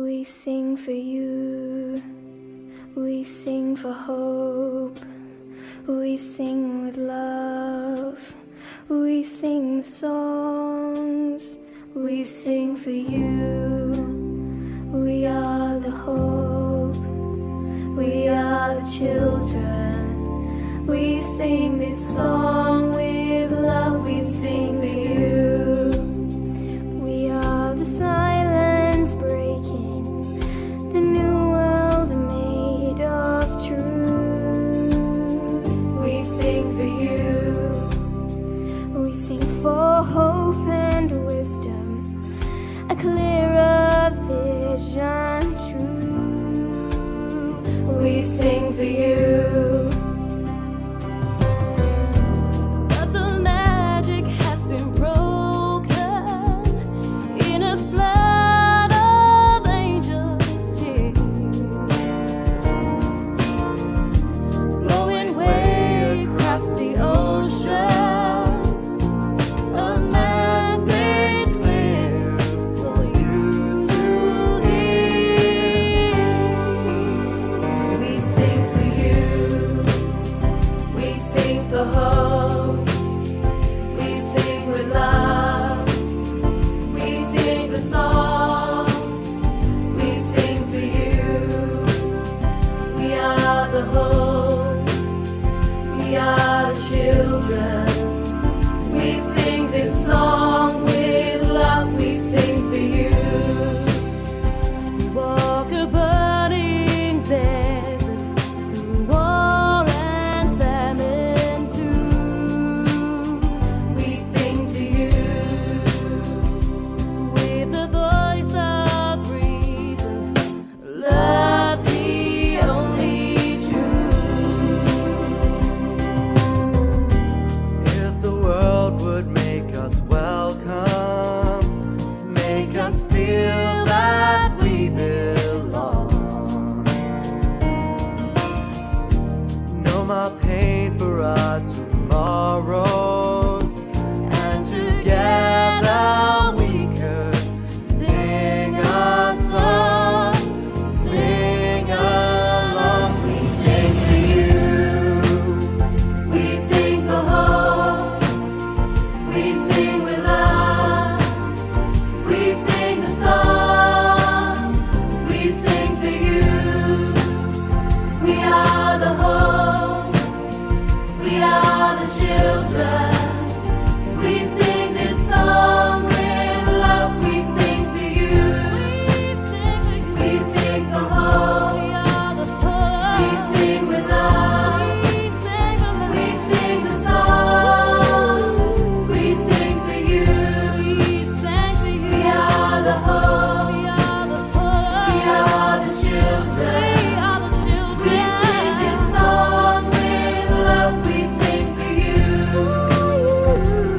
We sing for you, we sing for hope, we sing with love, we sing the songs, we sing for you. We are the hope, we are the children, we sing this song with love, we sing for you. We are the silence breaking, the new world made of truth. We sing for you, we sing for hope and wisdom, a clearer vision true. We sing for you. But the magic has been broken in a flood of angels' tears, flowing way across the oceans, a message clear for you to hear. We sing for you, we sing for hope, we sing with love, we sing the songs, we sing for you. We are the hope, we are the children, we sing this song with love, we sing for you. We walk a burning desert through war and famine too. We sing to you with the voice of reason. Love's the only truth. If the world would make us welcome, make us feel that we belong. No more pain for our tomorrows, and together we could sing a song, sing along. We sing for you, We sing for hope, we sing with love, we sing the songs, we sing for you. We are the hope, we are the children, we sing this song with love, we sing for you. We sing for hope, we sing with love, we sing the songs, we sing for you. We are the hope, we are the children, we sing this song with love, we sing for you.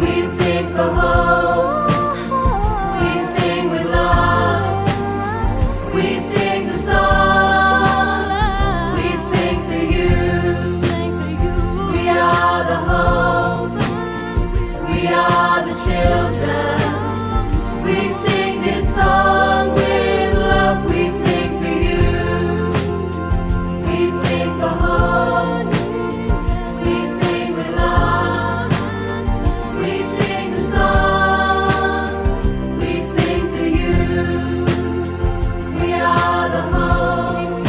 We sing for hope, we sing with love, we sing the song, we sing for you. We are the hope, we are the children, we sing this song with love, we sing for you. We sing for hope, we sing with love, we sing the songs, we sing for you. We are the hope,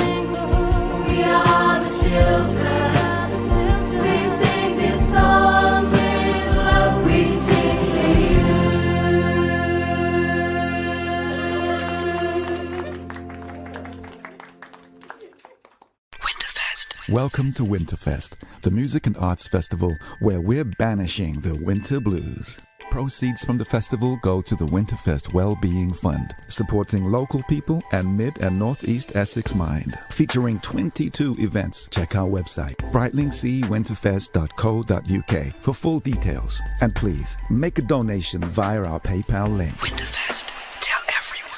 we are the children, we sing this song with love, we sing for you. Welcome to WinterFest, the music and arts festival where we're banishing the winter blues. Proceeds from the festival go to the WinterFest Wellbeing Fund, supporting local people and Mid and Northeast Essex Mind. Featuring 22 events, check our website, Brightlingsea WinterFest.co.uk for full details. And please, make a donation via our PayPal link. WinterFest, tell everyone.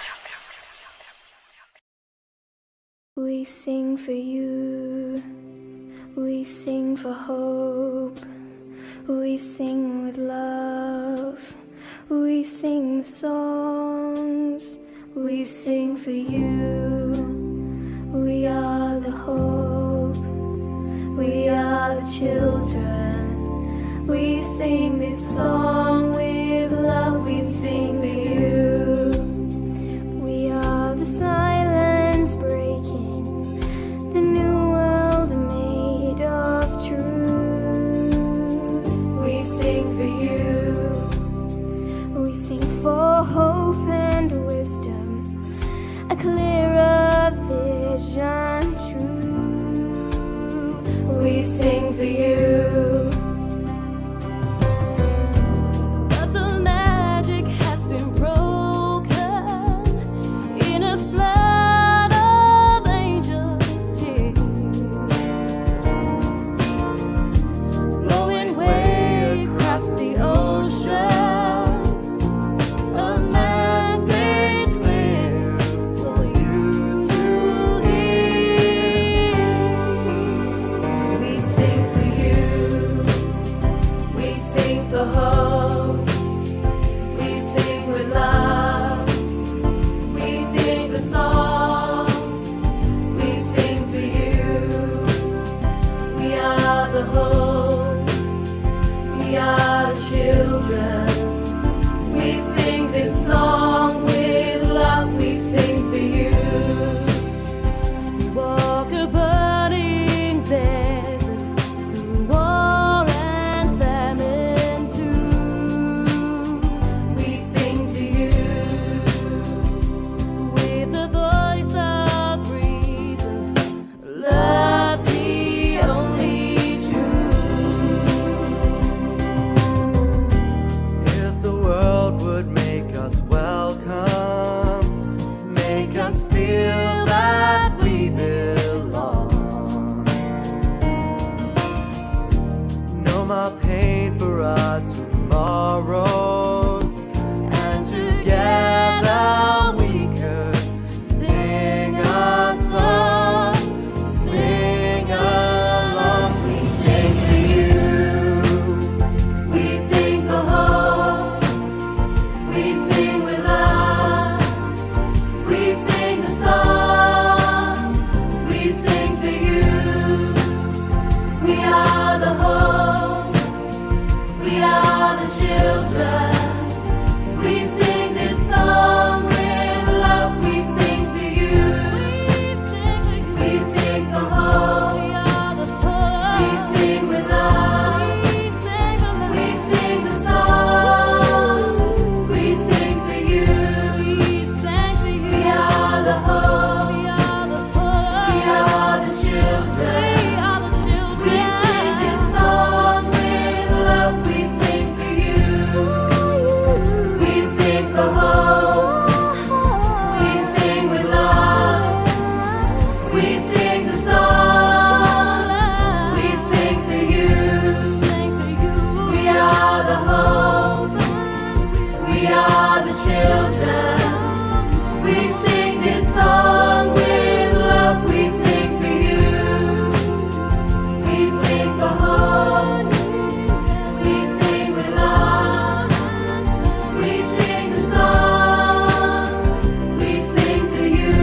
We sing for you, we sing for hope, we sing with love, we sing the songs, We sing for you. We are the hope. We are the children. We sing this song with love. We sing for you. We are the silence breaking, the new world made of truth. We sing for you. We sing for hope and wisdom, a clearer vision true. We sing for you. But the magic has been broken in a flood of angels' tears, flowing way across the oceans. A message clear for you to hear. We sing for you. We sing for hope. We sing with love. We sing the songs. We sing for you. We are the hope. We are the children. We sing this song with love. We sing for you. We walk a burning desert through war and famine too. We sing to you with the voice of reason. Love's the only truth. If the world would make us welcome, make us feel that we belong. No more pain for our tomorrows, and together we could sing a song, sing along. We sing for you. We sing for hope. We sing with love. We sing the songs. We sing for you. We are the hope. We are the children. We sing this song with love. We sing for you. We sing for hope. We sing with love. We sing the songs. We sing for you. We are the hope. We are the children. We sing this song with love. We sing for you. We sing for hope. We sing with love. We sing the song. We sing for you. We are the hope. We are the children. We sing this song with love. We sing for you. We sing for hope. We sing with love. We sing the song. We sing for you.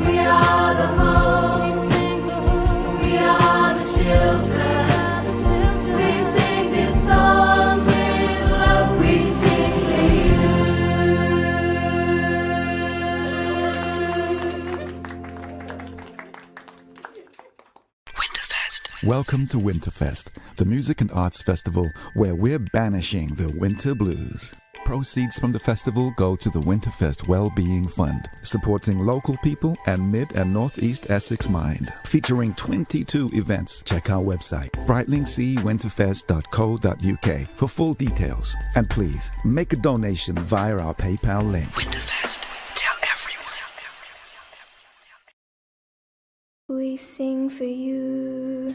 We are the hope. We are the children. We sing this song with love. We sing for you. Welcome to WinterFest, the music and arts festival where we're banishing the winter blues. Proceeds from the festival go to the WinterFest Wellbeing Fund, supporting local people and Mid and Northeast Essex Mind. Featuring 22 events, check our website, Brightlingsea WinterFest.co.uk for full details. And please, make a donation via our PayPal link. WinterFest. Tell everyone. We sing for you.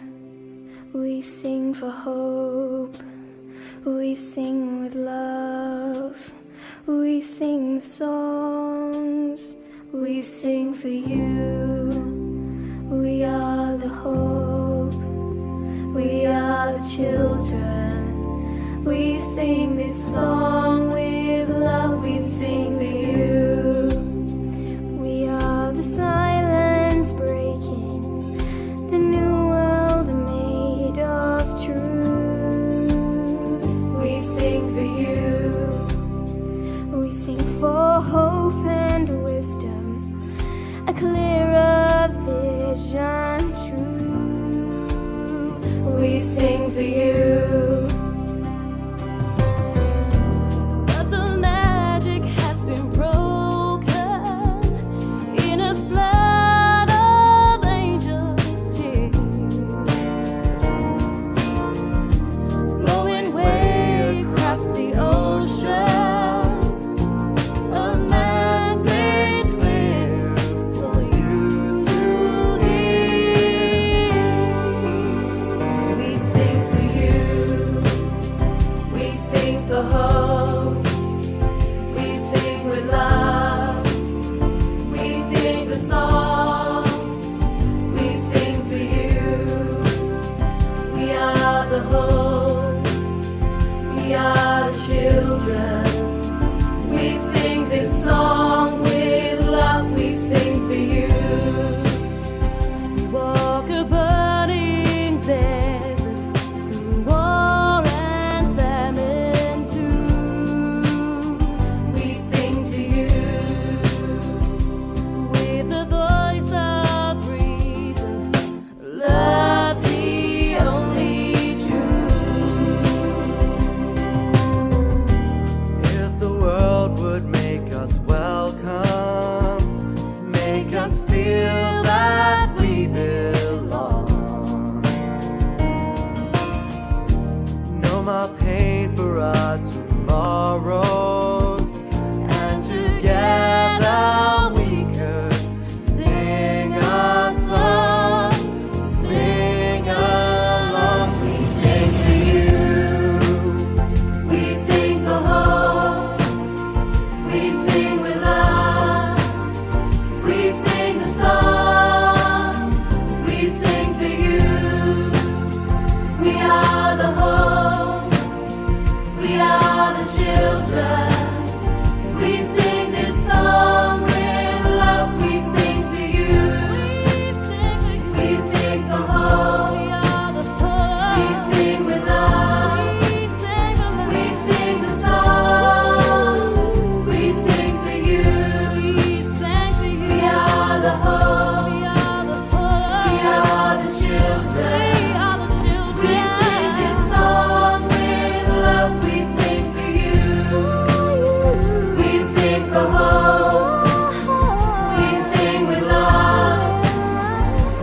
We sing for hope. We sing with love. We sing the songs. We sing for you. We are the hope. We are the children. We sing this song with love. We sing for you.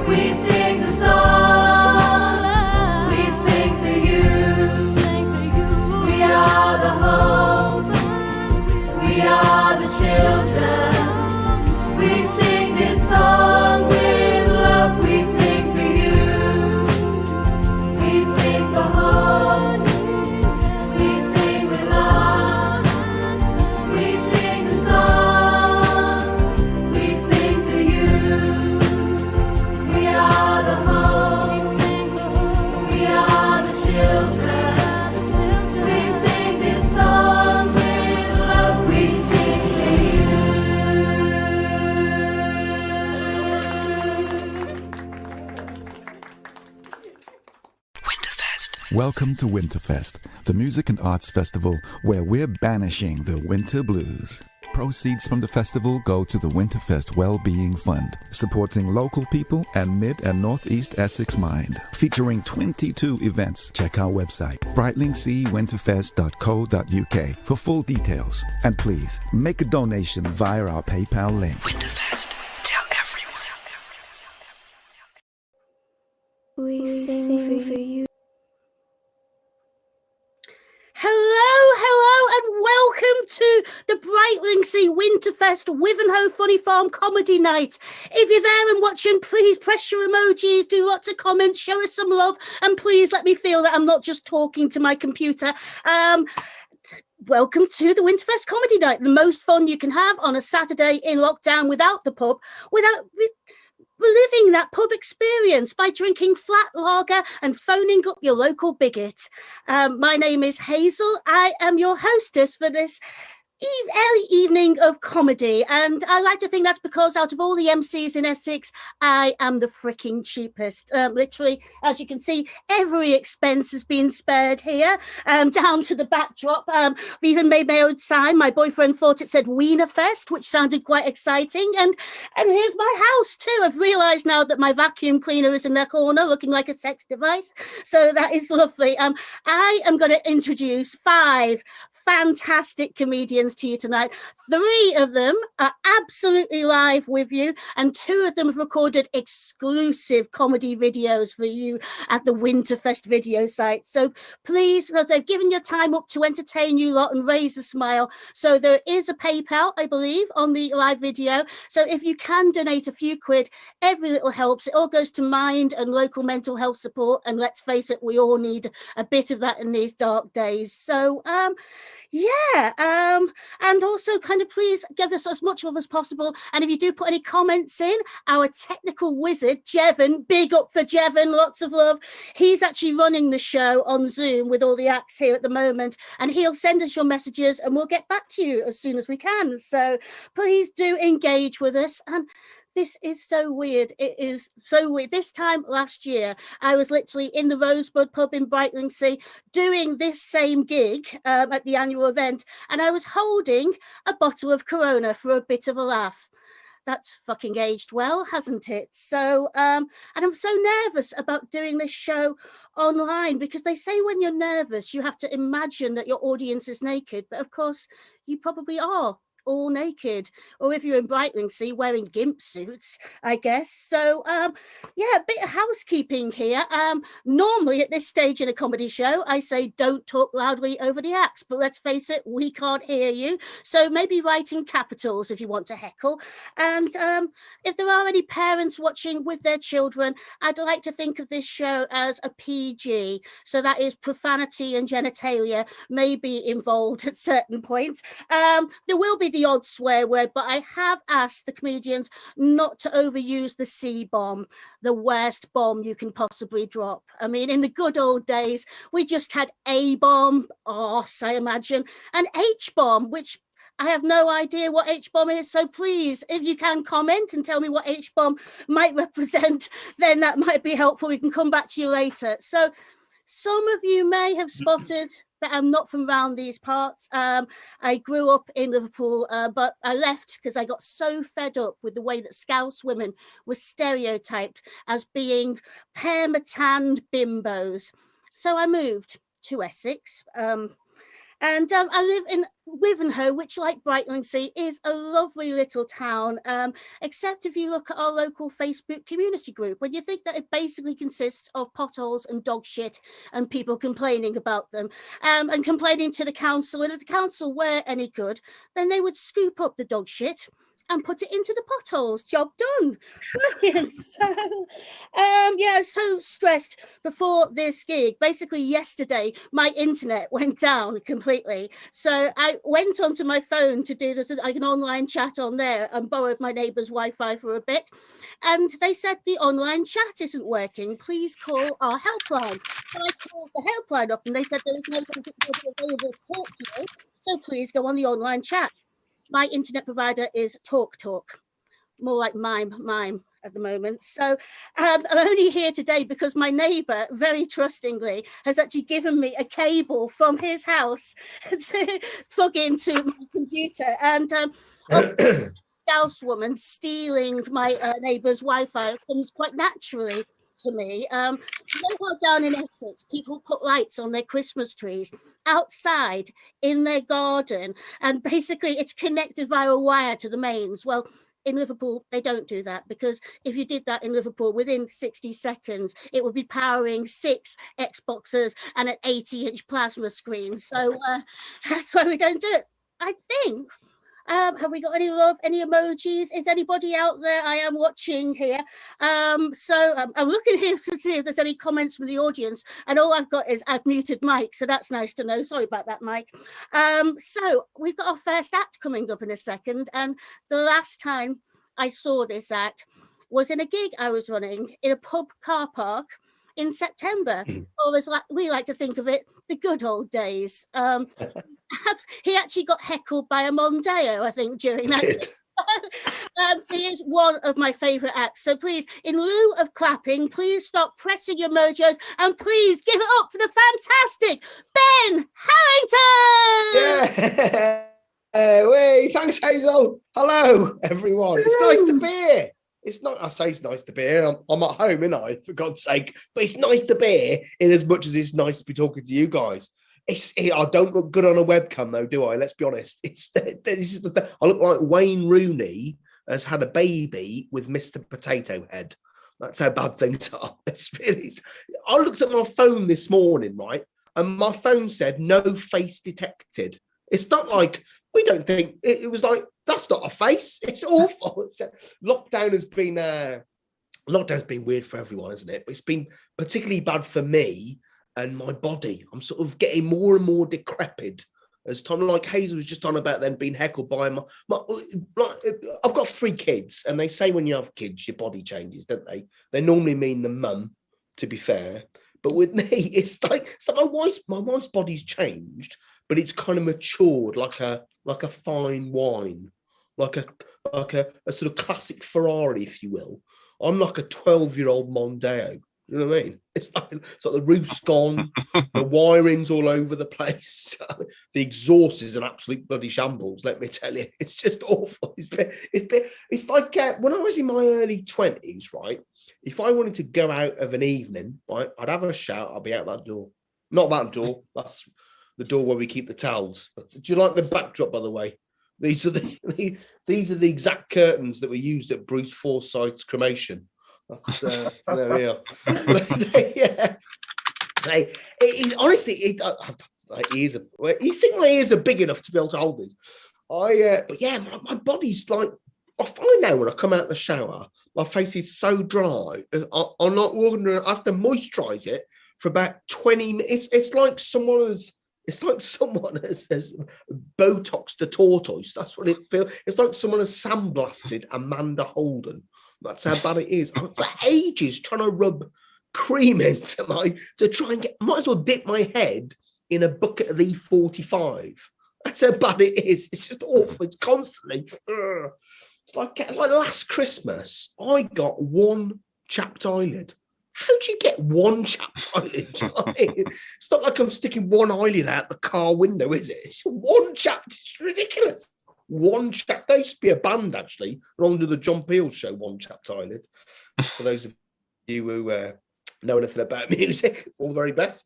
We sing the song. We sing for you. We are the hope. We are the children. We sing this song with love. We sing for you. We sing for hope. We sing with love. We sing the song. We sing for you. We are the hope. We are the children. We sing this song with love. We sing for you. WinterFest. Welcome to WinterFest, the music and arts festival where we're banishing the winter blues. Proceeds from the festival go to the WinterFest Wellbeing Fund, supporting local people and Mid and Northeast Essex Mind. Featuring 22 events, check our website, Brightlingsea WinterFest.co.uk for full details. And please, make a donation via our PayPal link. WinterFest. Tell everyone. We sing for you. Hello, and welcome to the Brightlingsea WinterFest Wivenhoe Funny Farm Comedy Night. If you're there and watching, please press your emojis, do lots of comments, show us some love, and please let me feel that I'm not just talking to my computer. Welcome to the WinterFest Comedy Night, the most fun you can have on a Saturday in lockdown without the pub, without reliving that pub experience by drinking flat lager and phoning up your local bigot. My name is Hazel. I am your hostess for this early evening of comedy, and I like to think that's because out of all the MCs in Essex, I am the freaking cheapest. Literally, as you can see, every expense has been spared here, down to the backdrop. I've even made my own sign. My boyfriend thought it said WienerFest, which sounded quite exciting, and here's my house too. I've realised now that my vacuum cleaner is in the corner looking like a sex device, so that is lovely. I am going to introduce 5 fantastic comedians to you tonight. 3 of them are absolutely live with you, and 2 of them have recorded exclusive comedy videos for you at the WinterFest video site. So please, they've given your time up to entertain you lot and raise a smile. So there is a PayPal, I believe, on the live video. So if you can donate a few quid, every little helps. It all goes to mind and local mental health support. And let's face it, we all need a bit of that in these dark days. So, and also kind of please give us as much love as possible. And if you do put any comments in, our technical wizard, Jevon, big up for Jevon, lots of love. He's actually running the show on Zoom with all the acts here at the moment, and he'll send us your messages and we'll get back to you as soon as we can. So please do engage with us. And this is so weird. It is so weird. This time last year, I was literally in the Rosebud pub in Brightlingsea doing this same gig at the annual event, and I was holding a bottle of Corona for a bit of a laugh. That's fucking aged well, hasn't it? So, and I'm so nervous about doing this show online because they say when you're nervous, you have to imagine that your audience is naked. But of course, you probably are all naked, or if you're in Brightlingsea wearing gimp suits, I guess. So a bit of housekeeping here. Normally at this stage in a comedy show I say don't talk loudly over the acts, but let's face it, we can't hear you, so maybe write in capitals if you want to heckle. And if there are any parents watching with their children, I'd like to think of this show as a PG, so that is profanity and genitalia may be involved at certain points. There will be the odd swear word, but I have asked the comedians not to overuse the C-bomb, the worst bomb you can possibly drop. I mean, in the good old days, we just had A-bomb, arse, I imagine, and H-bomb, which I have no idea what H-bomb is, so please, if you can comment and tell me what H-bomb might represent, then that might be helpful. We can come back to you later. So some of you may have spotted that I'm not from round these parts. I grew up in Liverpool, but I left because I got so fed up with the way that Scouse women were stereotyped as being perma-tanned bimbos. So I moved to Essex, And I live in Wivenhoe, which, like Brightlingsea, is a lovely little town, except if you look at our local Facebook community group, when you think that it basically consists of potholes and dog shit and people complaining about them, and complaining to the council. And if the council were any good, then they would scoop up the dog shit and put it into the potholes. Job done. Brilliant. So, yeah, I was so stressed before this gig. Basically, yesterday, my internet went down completely. So I went onto my phone to do this, like an online chat on there, and borrowed my neighbour's Wi-Fi for a bit. And they said the online chat isn't working. Please call our helpline. So I called the helpline up, and they said there was no one available to talk to you. So please go on the online chat. My internet provider is TalkTalk, more like Mime at the moment. So I'm only here today because my neighbour, very trustingly, has actually given me a cable from his house to plug into my computer. And Scouse woman stealing my neighbour's Wi-Fi comes quite naturally to me. You know how down in Essex people put lights on their Christmas trees outside in their garden, and basically it's connected via a wire to the mains? Well, in Liverpool they don't do that, because if you did that in Liverpool, within 60 seconds it would be powering 6 Xboxes and an 80-inch plasma screen. So that's why we don't do it, I think. Have we got any love, any emojis? Is anybody out there? I am watching here. I'm looking here to see if there's any comments from the audience, and all I've got is I've muted Mike, so that's nice to know. Sorry about that, Mike. So we've got our first act coming up in a second, and the last time I saw this act was in a gig I was running in a pub car park in September, or as we like to think of it, the good old days. He actually got heckled by a Mondeo, I think, during that. He is one of my favourite acts. So please, in lieu of clapping, please stop pressing your mojos, and please give it up for the fantastic Ben Harrington! Yeah, thanks, Hazel. Hello, everyone. It's nice to be here. It's not, I say it's nice to be here. I'm at home, innit I, for God's sake. But it's nice to be here in as much as it's nice to be talking to you guys. I don't look good on a webcam, though, do I? Let's be honest. I look like Wayne Rooney has had a baby with Mr. Potato Head. That's how bad things are. I looked at my phone this morning, right? And my phone said, no face detected. It's not like, we don't think, it was like, that's not a face. It's awful. Lockdown's been weird for everyone, isn't it? But it's been particularly bad for me and my body. I'm sort of getting more and more decrepit as time, like Hazel was just on about them being heckled by I've got 3 kids, and they say when you have kids, your body changes, don't they? They normally mean the mum, to be fair. But with me, it's like my wife's body's changed, but it's kind of matured like a fine wine, like a sort of classic Ferrari, if you will. I'm like a 12-year-old Mondeo. You know what I mean? It's like the roof's gone, the wiring's all over the place. The exhaust is an absolute bloody shambles, let me tell you. It's just awful. It's like when I was in my early 20s, right? If I wanted to go out of an evening, right, I'd have a shout, I'll be out that door. Not that door, that's the door where we keep the towels. But do you like the backdrop, by the way? These are the exact curtains that were used at Bruce Forsyth's cremation. That's there we are. Yeah. Honestly, you think my ears are big enough to be able to hold these? But yeah, my body's like, I find now when I come out of the shower, my face is so dry. I'm not wondering, I have to moisturize it for about 20 minutes. It's like someone has Botoxed a tortoise. That's what it feels. It's like someone has sandblasted Amanda Holden. That's how bad it is. I've got ages trying to rub cream into to try and might as well dip my head in a bucket of E45. That's how bad it is. It's just awful. It's constantly. It's like last Christmas, I got one chapped eyelid. How do you get one chapped eyelid? It's not like I'm sticking one eyelid out the car window, is it? It's one chapped. It's ridiculous. One chap. There used to be a band actually along to the John Peel show. One chapped eyelid. For those of you who know anything about music, all the very best.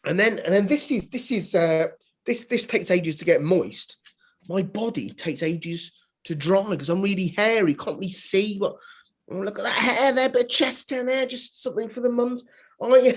And then this takes ages to get moist. My body takes ages to dry because I'm really hairy. Can't really see what. Oh, look at that hair there, bit of chest hair there, just something for the mums. I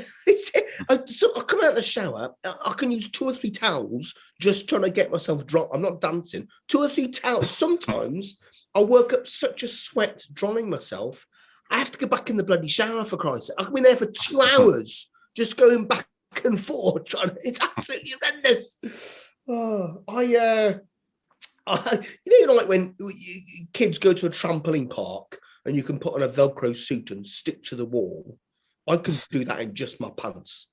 come out of the shower. I can use 2 or 3 towels just trying to get myself dry. I'm not dancing. 2 or 3 towels. Sometimes I work up such a sweat drying myself. I have to go back in the bloody shower for Christ's sake. I've been there for 2 hours just going back and forth. It's absolutely horrendous. Like when kids go to a trampoline park and you can put on a Velcro suit and stick to the wall. I can do that in just my pants.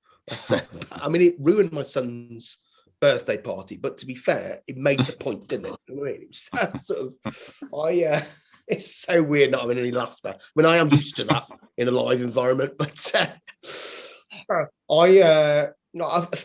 I mean, it ruined my son's birthday party, but to be fair, it made the point, didn't it? I mean, it's so weird not having any laughter. I mean, I am used to that in a live environment, but a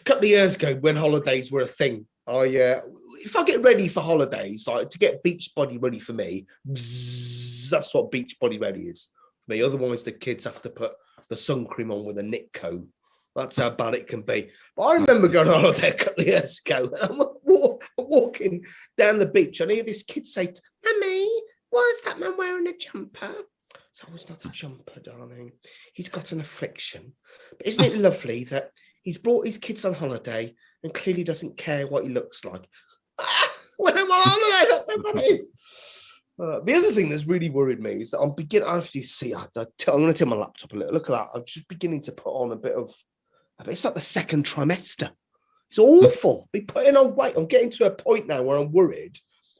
couple of years ago when holidays were a thing, if I get ready for holidays, like to get beach body ready for me, that's what beach body ready is for me. Otherwise, the kids have to put the sun cream on with a knit coat. That's how bad it can be. But I remember going on holiday a couple of years ago, and I'm walking down the beach, and I hear this kid say, "Mummy, why is that man wearing a jumper?" So it's not a jumper, darling. He's got an affliction. But isn't it lovely that he's brought his kids on holiday and clearly doesn't care what he looks like? When I'm on holiday, that's how bad it is. The other thing that's really worried me is that I'm beginning. I actually see. I'm going to turn my laptop a little. Look at that. I'm just beginning to put on a bit. It's like the second trimester. It's awful. Be putting on weight. I'm getting to a point now where I'm worried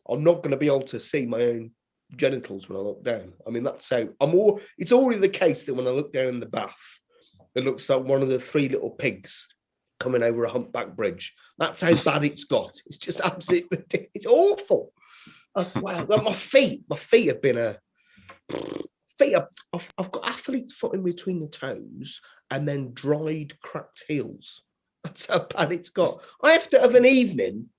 I'm not going to be able to see my own genitals when I look down. I mean, that's how it's already the case that when I look down in the bath, it looks like one of the 3 little pigs coming over a humpback bridge. That's how bad it's got. It's just absolutely ridiculous. It's awful. Wow. My feet have been I've got athlete foot in between the toes and then dried, cracked heels. That's how bad it's got. I have to have an evening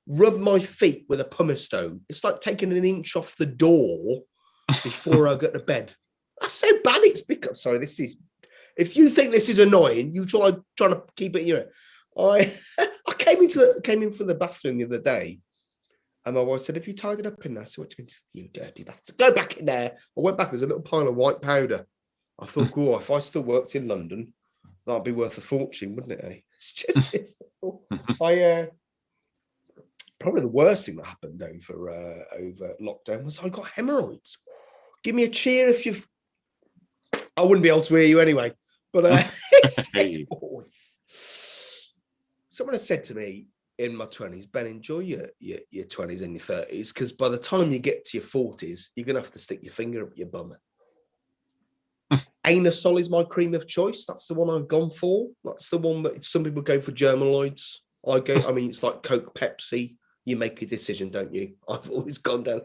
rub my feet with a pumice stone. It's like taking an inch off the door before I get to bed. That's how bad it's become. Sorry, this is. If you think this is annoying, you trying to keep it in your head. I came in from the bathroom the other day, and my wife said, "Have you tied it up in there?" So what do you mean, you dirty bastard? Go back in there. I went back. There's a little pile of white powder. I thought, oh, if I still worked in London, that'd be worth a fortune, wouldn't it? Eh? Probably the worst thing that happened over lockdown was I got hemorrhoids. Give me a cheer if you've. I wouldn't be able to hear you anyway. But someone has said to me in my 20s, Ben, enjoy your 20s and your 30s, because by the time you get to your 40s, you're going to have to stick your finger up your bum. Anusol is my cream of choice. That's the one I've gone for. That's the one that some people go for Germaloids. It's like Coke, Pepsi. You make a decision, don't you? I've always gone down.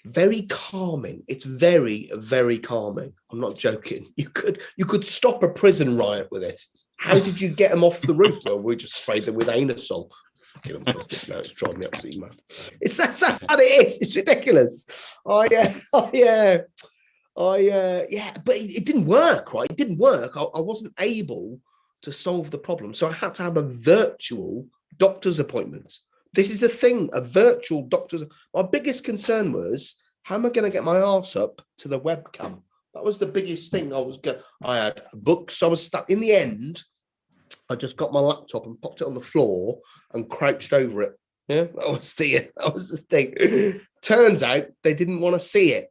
Very calming. It's very, very calming. I'm not joking. You could stop a prison riot with it. How did you get them off the roof? Well, we just sprayed them with anusol. Fucking now it's driving me absolutely mad. That's how it is. It's ridiculous. But it didn't work, right? It didn't work. I wasn't able to solve the problem. So I had to have a virtual doctor's appointment. This is the thing, a virtual doctor's. My biggest concern was, how am I going to get my arse up to the webcam? That was the biggest thing. I had books. I was stuck. In the end, I just got my laptop and popped it on the floor and crouched over it. Yeah, that was the thing. Turns out they didn't want to see it.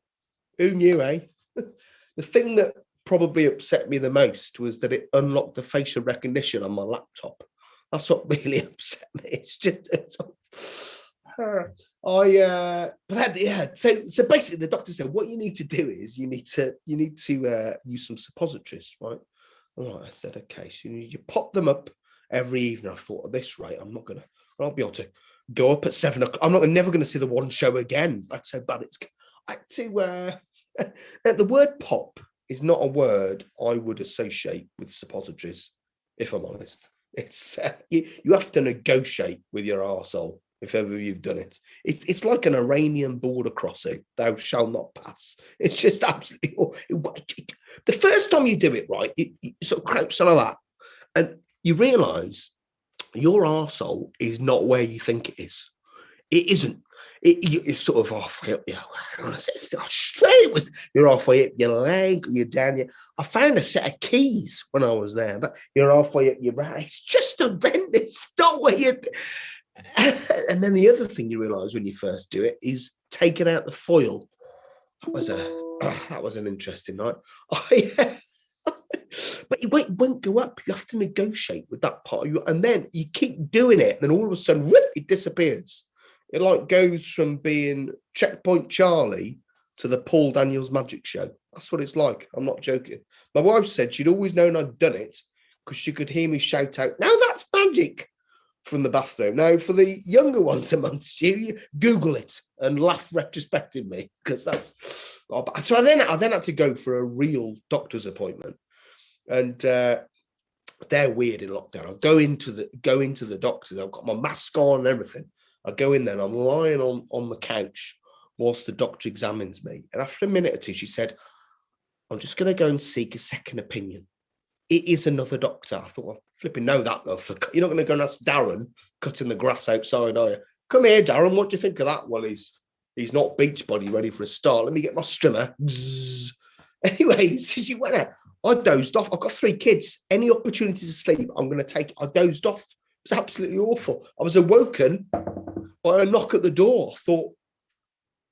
Who knew, eh? The thing that probably upset me the most was that it unlocked the facial recognition on my laptop. That's what really upset me. It's just, So basically, the doctor said, what you need to do is you need to use some suppositories, right? All right, I said, okay. So you pop them up every evening. I thought, at this rate, I'll be able to go up at 7 o'clock. I'm never going to see the one show again. That's how bad it's. The word pop is not a word I would associate with suppositories, if I'm honest. It's you have to negotiate with your arsehole if ever you've done it. It's like an Iranian border crossing. Thou shalt not pass. It's just absolutely. The first time you do it right, you sort of crouch on that, and you realise your arsehole is not where you think it is. It isn't. It's sort of halfway up. Yeah, I swear it was. You're halfway up your leg. You're down. I found a set of keys when I was there, but you're halfway up your back. It's just horrendous. Not where you. And then the other thing you realise when you first do it is taking out the foil. That was an interesting night. But it won't go up. You have to negotiate with that part of you, and then you keep doing it, and then all of a sudden, whoop, it disappears. It like goes from being Checkpoint Charlie to the Paul Daniels Magic Show. That's what it's like. I'm not joking. My wife said she'd always known I'd done it because she could hear me shout out, "Now that's magic," from the bathroom. Now, for the younger ones amongst you, Google it and laugh retrospectively, because that's. So I then had to go for a real doctor's appointment, and they're weird in lockdown. I go into the doctors. I've got my mask on and everything. I go in there and I'm lying on the couch whilst the doctor examines me. And after a minute or two, she said, "I'm just going to go and seek a second opinion. It is another doctor." I thought, well, flipping know that, though. You're not going to go and ask Darren cutting the grass outside, are you? "Come here, Darren. What do you think of that?" "Well, he's not Beachbody ready for a start. Let me get my strimmer." Anyway, so she went out. I dozed off. I've got 3 kids. Any opportunity to sleep, I'm going to take it. I dozed off. It was absolutely awful. I was awoken by a knock at the door. I thought,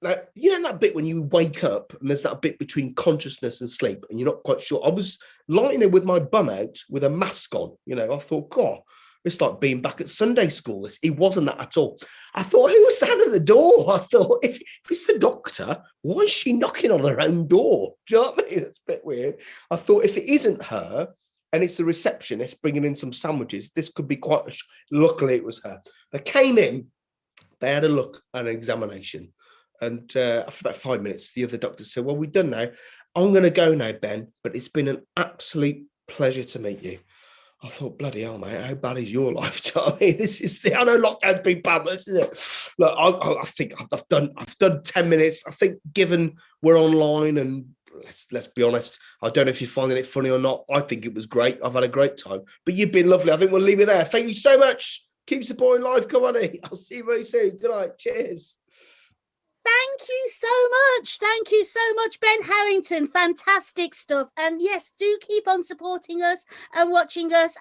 like, you know that bit when you wake up and there's that bit between consciousness and sleep and you're not quite sure. I was lying there with my bum out with a mask on. I thought, God, it's like being back at Sunday school. It wasn't that at all. I thought, who was that at the door? I thought, if it's the doctor, why is she knocking on her own door? Do you know what I mean? That's a bit weird. I thought, if it isn't her and it's the receptionist bringing in some sandwiches, this could be quite luckily it was her. They came in, they had a look, an examination. And after about 5 minutes, the other doctor said, "Well, we're done now. I'm going to go now, Ben, but it's been an absolute pleasure to meet you." I thought, bloody hell, mate, how bad is your life? I mean, I know lockdown's been bad, but this is it. Look, I think I've done 10 minutes. I think given we're online and let's be honest, I don't know if you're finding it funny or not. I think it was great. I've had a great time. But you've been lovely. I think we'll leave it there. Thank you so much. Keep supporting live comedy. I'll see you very soon. Good night. Cheers. Thank you so much. Thank you so much, Ben Harrington. Fantastic stuff. And yes, do keep on supporting us and watching us.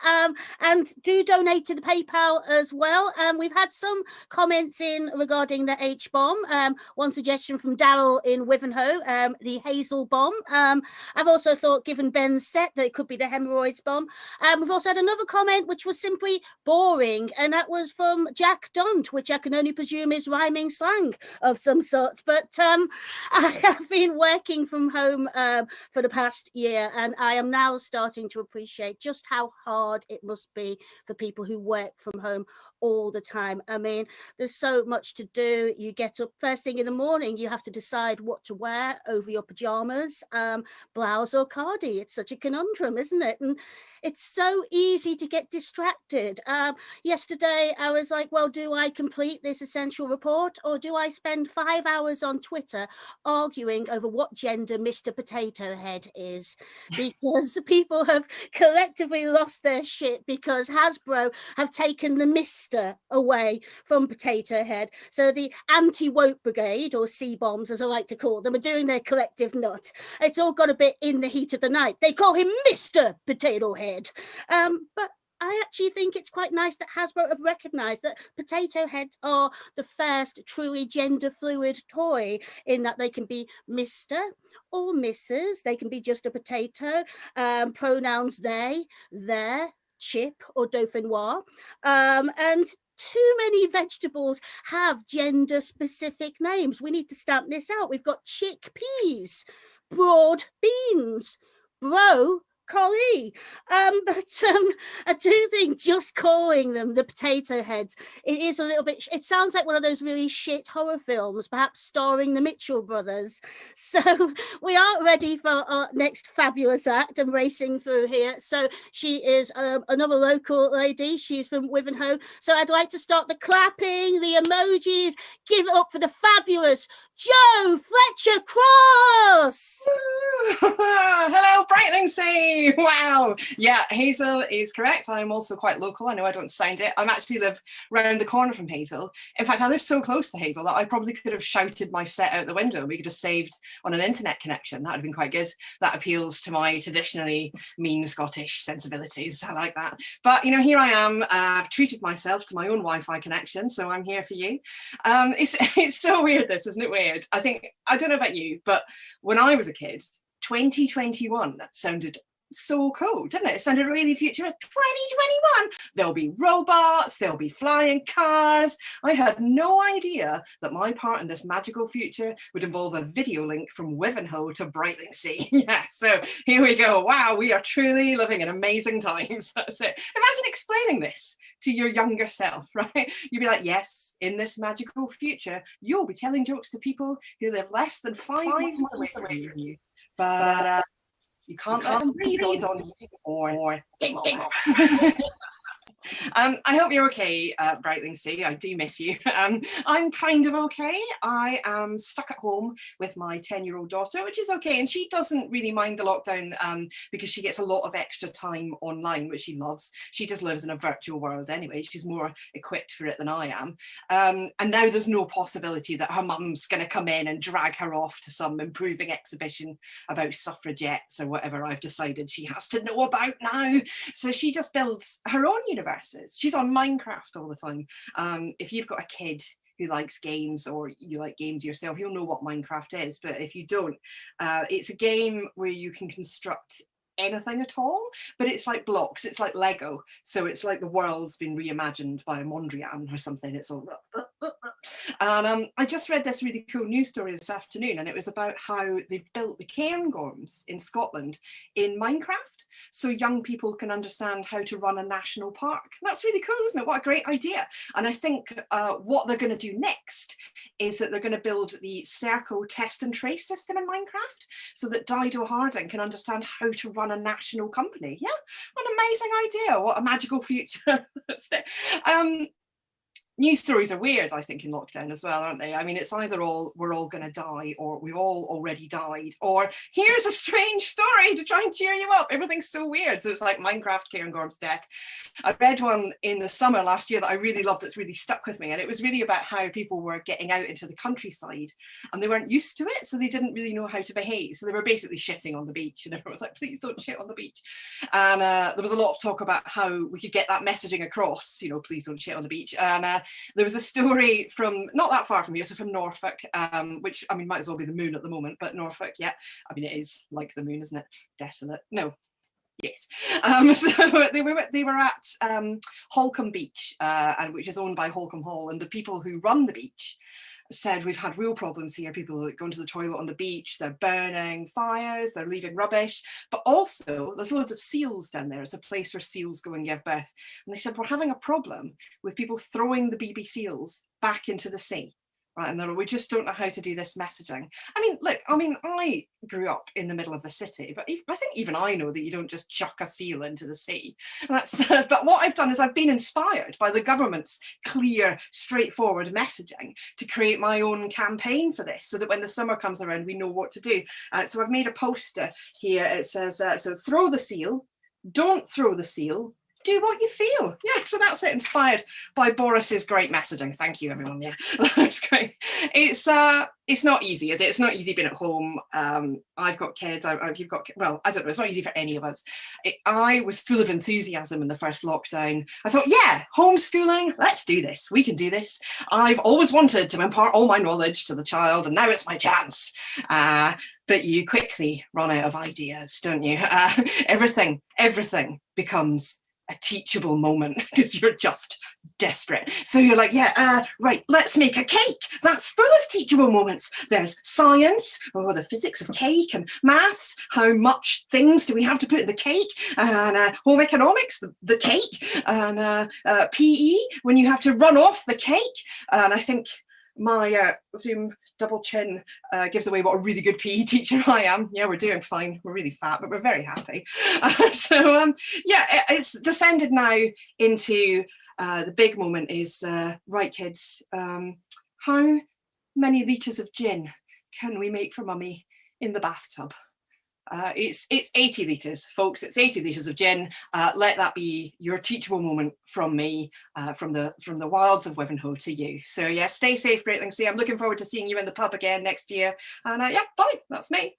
And do donate to the PayPal as well. We've had some comments in regarding the H-bomb. One suggestion from Daryl in Wivenhoe, the Hazel bomb. I've also thought, given Ben's set, that it could be the hemorrhoids bomb. We've also had another comment, which was simply boring. And that was from Jack Dunt, which I can only presume is rhyming slang of some sort. But I have been working from home for the past year, and I am now starting to appreciate just how hard it must be for people who work from home all the time. I mean, there's so much to do. You get up first thing in the morning, you have to decide what to wear over your pajamas, blouse or cardi. It's such a conundrum, isn't it? And it's so easy to get distracted. Yesterday, I was like, well, do I complete this essential report, or do I spend 5 hours on Twitter arguing over what gender Mr. Potato Head is? Because people have collectively lost their shit because Hasbro have taken the Mr. away from Potato Head. So the anti-woke brigade, or C-bombs as I like to call them, are doing their collective nut. It's all got a bit in the heat of the night. They call him Mr. Potato Head. But I actually think it's quite nice that Hasbro have recognised that potato heads are the first truly gender fluid toy, in that they can be Mr. or Mrs. They can be just a potato. Pronouns they, their, chip or dauphinois. And too many vegetables have gender specific names. We need to stamp this out. We've got chickpeas, broad beans, broccoli. But I do think just calling them the potato heads, it is a little bit, it sounds like one of those really shit horror films, perhaps starring the Mitchell brothers. So we are ready for our next fabulous act. I'm racing through here. So she is another local lady. She's from Wivenhoe. So I'd like to start the clapping, the emojis. Give it up for the fabulous Jo Fletcher Cross. Hello, Brightlingsea. Wow. Yeah, Hazel is correct. I'm also quite local. I know I don't sound it. I actually live round the corner from Hazel. In fact, I live so close to Hazel that I probably could have shouted my set out the window and we could have saved on an internet connection. That would have been quite good. That appeals to my traditionally mean Scottish sensibilities. I like that. But, you know, here I am. I've treated myself to my own Wi-Fi connection, so I'm here for you. It's so weird, this, isn't it weird? I don't know about you, but when I was a kid, 2021 sounded so cool, didn't it? It sounded really futuristic. 2021, there'll be robots, there'll be flying cars. I had no idea that my part in this magical future would involve a video link from Wivenhoe to Brightlingsea. Yeah, so here we go. Wow, we are truly living in amazing times. That's it. Imagine explaining this to your younger self, right? You'd be like, yes, in this magical future, you'll be telling jokes to people who live less than 5 miles away from you. But you can't let them breathe on you or game on. I hope you're okay, Brightlingsea. I do miss you. I'm kind of okay. I am stuck at home with my 10-year-old daughter, which is okay. And she doesn't really mind the lockdown because she gets a lot of extra time online, which she loves. She just lives in a virtual world anyway. She's more equipped for it than I am. And now there's no possibility that her mum's going to come in and drag her off to some improving exhibition about suffragettes or whatever I've decided she has to know about now. So she just builds her own universe. She's on Minecraft all the time. If you've got a kid who likes games or you like games yourself, you'll know what Minecraft is. But if you don't, it's a game where you can construct anything at all, but it's like blocks, it's like Lego, so it's like the world's been reimagined by a Mondrian or something. It's all and I just read this really cool news story this afternoon, and it was about how they've built the cairngorms in Scotland in Minecraft so young people can understand how to run a national park. That's really cool, isn't it? What a great idea. And I think what they're going to do next is that they're going to build the circle test and trace system in Minecraft so that Dido Harding can understand how to run a national company. Yeah, what an amazing idea. What a magical future. News stories are weird, I think, in lockdown as well, aren't they? I mean, it's either all we're all going to die or we've all already died, or here's a strange story to try and cheer you up. Everything's so weird. So it's like Minecraft, Cairngorm's death. I read one in the summer last year that I really loved. It's really stuck with me. And it was really about how people were getting out into the countryside and they weren't used to it. So they didn't really know how to behave. So they were basically shitting on the beach. And everyone was like, please don't shit on the beach. And there was a lot of talk about how we could get that messaging across, you know, please don't shit on the beach. And there was a story from not that far from here, so from Norfolk, which, I mean, might as well be the moon at the moment, but Norfolk, yeah, I mean, it is like the moon, isn't it? Desolate. No. Yes. So they were at Holcombe Beach, and which is owned by Holcombe Hall, and the people who run the beach said we've had real problems here. People going to the toilet on the beach, they're burning fires, they're leaving rubbish, but also there's loads of seals down there. It's a place where seals go and give birth. And they said we're having a problem with people throwing the baby seals back into the sea. Right, and then we just don't know how to do this messaging. I mean, look, I mean, I grew up in the middle of the city, but I think even I know that you don't just chuck a seal into the sea. But what I've done is I've been inspired by the government's clear, straightforward messaging to create my own campaign for this, so that when the summer comes around, we know what to do. So I've made a poster here. It says, so throw the seal, don't throw the seal, do what you feel. Yeah, so that's it, inspired by Boris's great messaging. Thank you, everyone. Yeah, that's great. It's not easy, is it? It's not easy being at home. I've got kids. You've got, well, I don't know. It's not easy for any of us. I was full of enthusiasm in the first lockdown. I thought, yeah, homeschooling, let's do this. We can do this. I've always wanted to impart all my knowledge to the child, and now it's my chance. But you quickly run out of ideas, don't you? Everything becomes a teachable moment because you're just desperate. So you're like, yeah, right, let's make a cake. That's full of teachable moments. There's science, or the physics of cake, and maths, how much things do we have to put in the cake, and home economics, the cake, and PE, when you have to run off the cake. And I think my Zoom double chin gives away what a really good PE teacher I am. Yeah, we're doing fine. We're really fat, but we're very happy. Yeah, it's descended now into the big moment is, right, kids, how many litres of gin can we make for mummy in the bathtub? it's 80 litres, folks. It's 80 litres of gin. Let that be your teachable moment from me, from the wilds of Wivenhoe to you. So yeah, stay safe, Brightlingsea. I'm looking forward to seeing you in the pub again next year. And yeah, bye. That's me.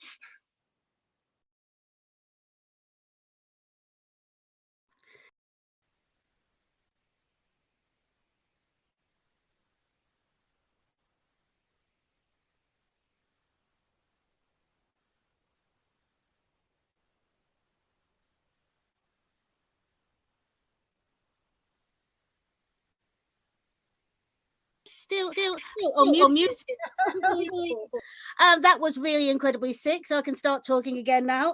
Still on music. That was really incredibly sick, so I can start talking again now.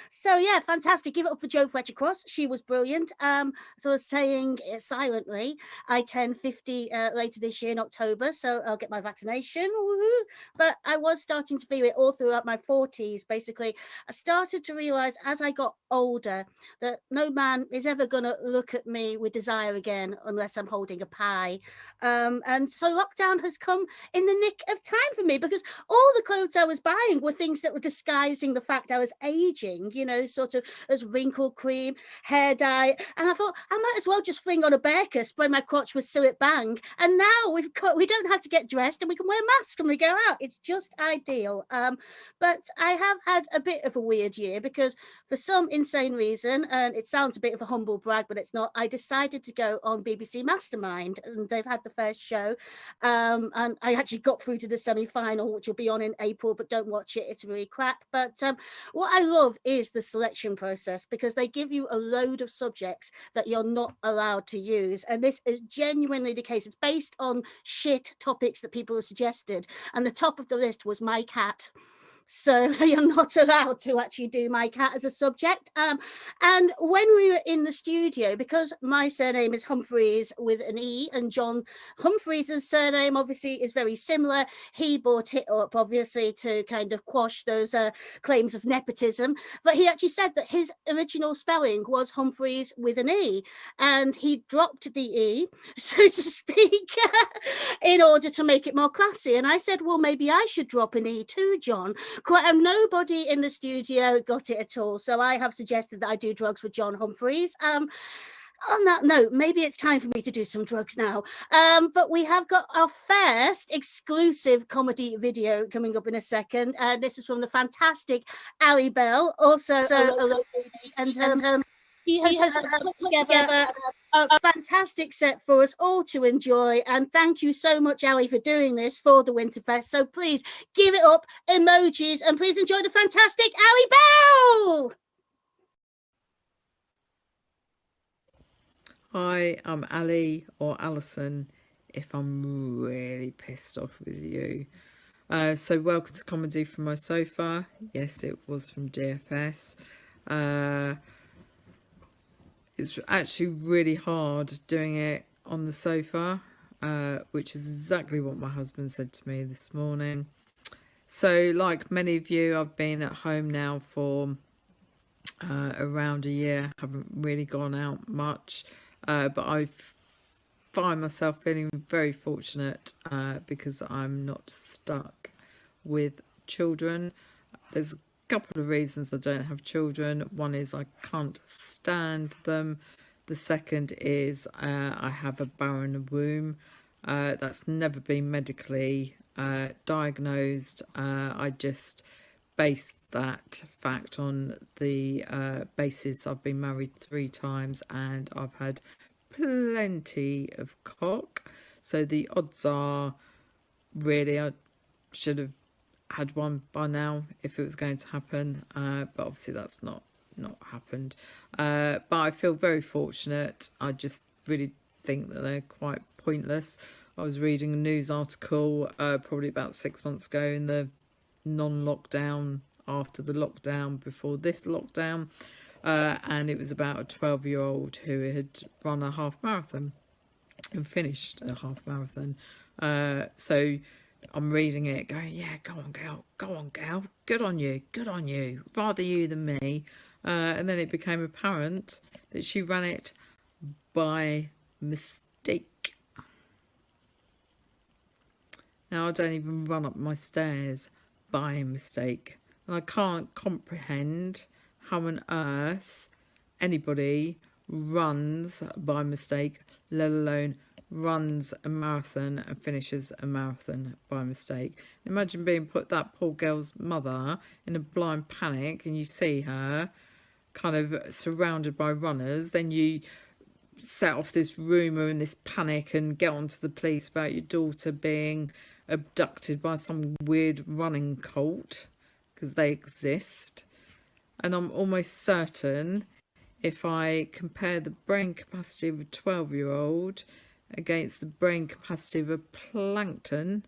So yeah, fantastic. Give it up for Jo Fletcher Cross. She was brilliant. So I was saying silently, I turn 50 later this year in October, so I'll get my vaccination. Woo-hoo. But I was starting to feel it all throughout my 40s. Basically, I started to realize as I got older that no man is ever going to look at me with desire again unless I'm holding a pie. And so lockdown has come in the nick of time for me, because all the clothes I was buying were things that were disguising the fact I was aging, you know, sort of as wrinkle cream, hair dye. And I thought I might as well just fling on a burqa, spray my crotch with Sillet Bang. And now we don't have to get dressed and we can wear masks when we go out. It's just ideal. But I have had a bit of a weird year because for some insane reason, and it sounds a bit of a humble brag, but it's not, I decided to go on BBC Mastermind, and they've had the first show. And I actually got through to the semi-final, which will be on in April, but don't watch it, it's really crap. But what I love is the selection process, because they give you a load of subjects that you're not allowed to use, and this is genuinely the case. It's based on shit topics that people have suggested, and the top of the list was my cat. So you're not allowed to actually do my cat as a subject. And when we were in the studio, because my surname is Humphreys with an E, and John Humphreys' surname obviously is very similar, he brought it up obviously to kind of quash those claims of nepotism. But he actually said that his original spelling was Humphreys with an E, and he dropped the E, so to speak, in order to make it more classy. And I said, well, maybe I should drop an E too, John. And nobody in the studio got it at all. So I have suggested that I do drugs with John Humphreys. On that note, maybe it's time for me to do some drugs now. But we have got our first exclusive comedy video coming up in a second. This is from the fantastic Ali Bell, also a local lady, and he has put together a fantastic set for us all to enjoy. And thank you so much, Ali, for doing this for the Winterfest. So please give it up, emojis, and please enjoy the fantastic Ali Bell. Hi, I'm Ali, or Alison, if I'm really pissed off with you. So welcome to Comedy from My Sofa. Yes, it was from DFS. It's actually really hard doing it on the sofa, which is exactly what my husband said to me this morning. So like many of you, I've been at home now for around a year, haven't really gone out much, but I find myself feeling very fortunate because I'm not stuck with children. There's couple of reasons I don't have children. One is I can't stand them. The second is I have a barren womb. That's never been medically diagnosed. I just base that fact on the basis I've been married 3 times and I've had plenty of cock. So the odds are really I should have had one by now if it was going to happen, but obviously that's not happened. But I feel very fortunate. I just really think that they're quite pointless. I was reading a news article probably about 6 months ago in the non-lockdown, after the lockdown, before this lockdown, and it was about a 12-year-old who had run a half marathon and finished a half marathon. So I'm reading it going, yeah, go on girl, good on you, rather you than me. And then it became apparent that she ran it by mistake. Now I don't even run up my stairs by mistake. And I can't comprehend how on earth anybody runs by mistake, let alone runs a marathon and finishes a marathon by mistake. Imagine being that poor girl's mother in a blind panic, and you see her kind of surrounded by runners. Then you set off this rumour and this panic and get onto the police about your daughter being abducted by some weird running cult, because they exist. And I'm almost certain if I compare the brain capacity of a 12-year-old against the brain capacity of a plankton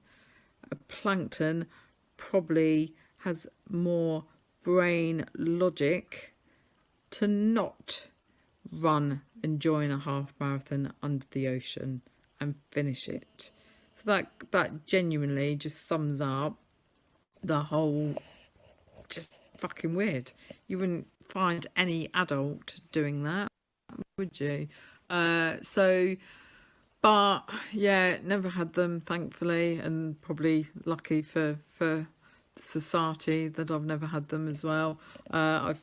probably has more brain logic to not run and join a half marathon under the ocean and finish it. So that genuinely just sums up the whole, just fucking weird. You wouldn't find any adult doing that, would you? But yeah, never had them, thankfully, and probably lucky for society that I've never had them as well. I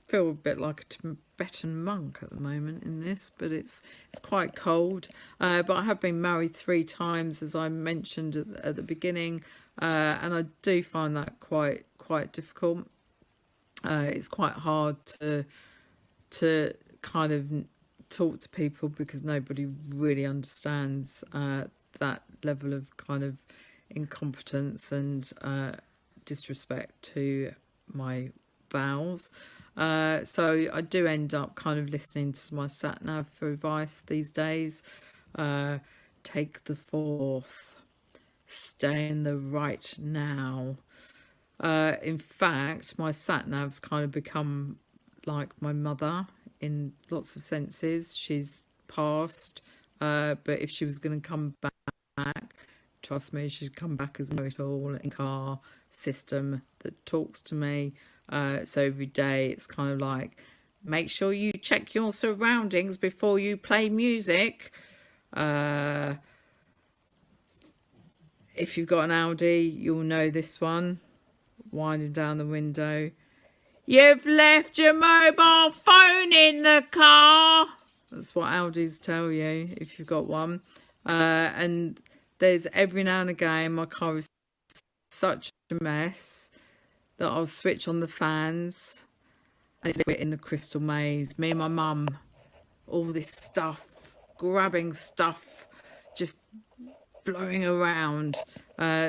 feel a bit like a Tibetan monk at the moment in this, but it's quite cold. But I have been married 3 times, as I mentioned at the beginning, and I do find that quite difficult. It's quite hard to kind of talk to people because nobody really understands that level of kind of incompetence and disrespect to my vows. So I do end up kind of listening to my sat nav for advice these days. Take the 4th, stay in the right now. In fact, my sat nav's kind of become like my mother in lots of senses. She's passed, but if she was going to come back, trust me, she'd come back as a know-it-all in car system that talks to me. So every day it's kind of like, make sure you check your surroundings before you play music. If you've got an Audi, you'll know this one. Winding down the window. You've left your mobile phone in the car. That's what Audis tell you if you've got one. And there's every now and again, my car is such a mess that I'll switch on the fans and it's in the crystal maze. Me and my mum, all this stuff, grabbing stuff, just blowing around.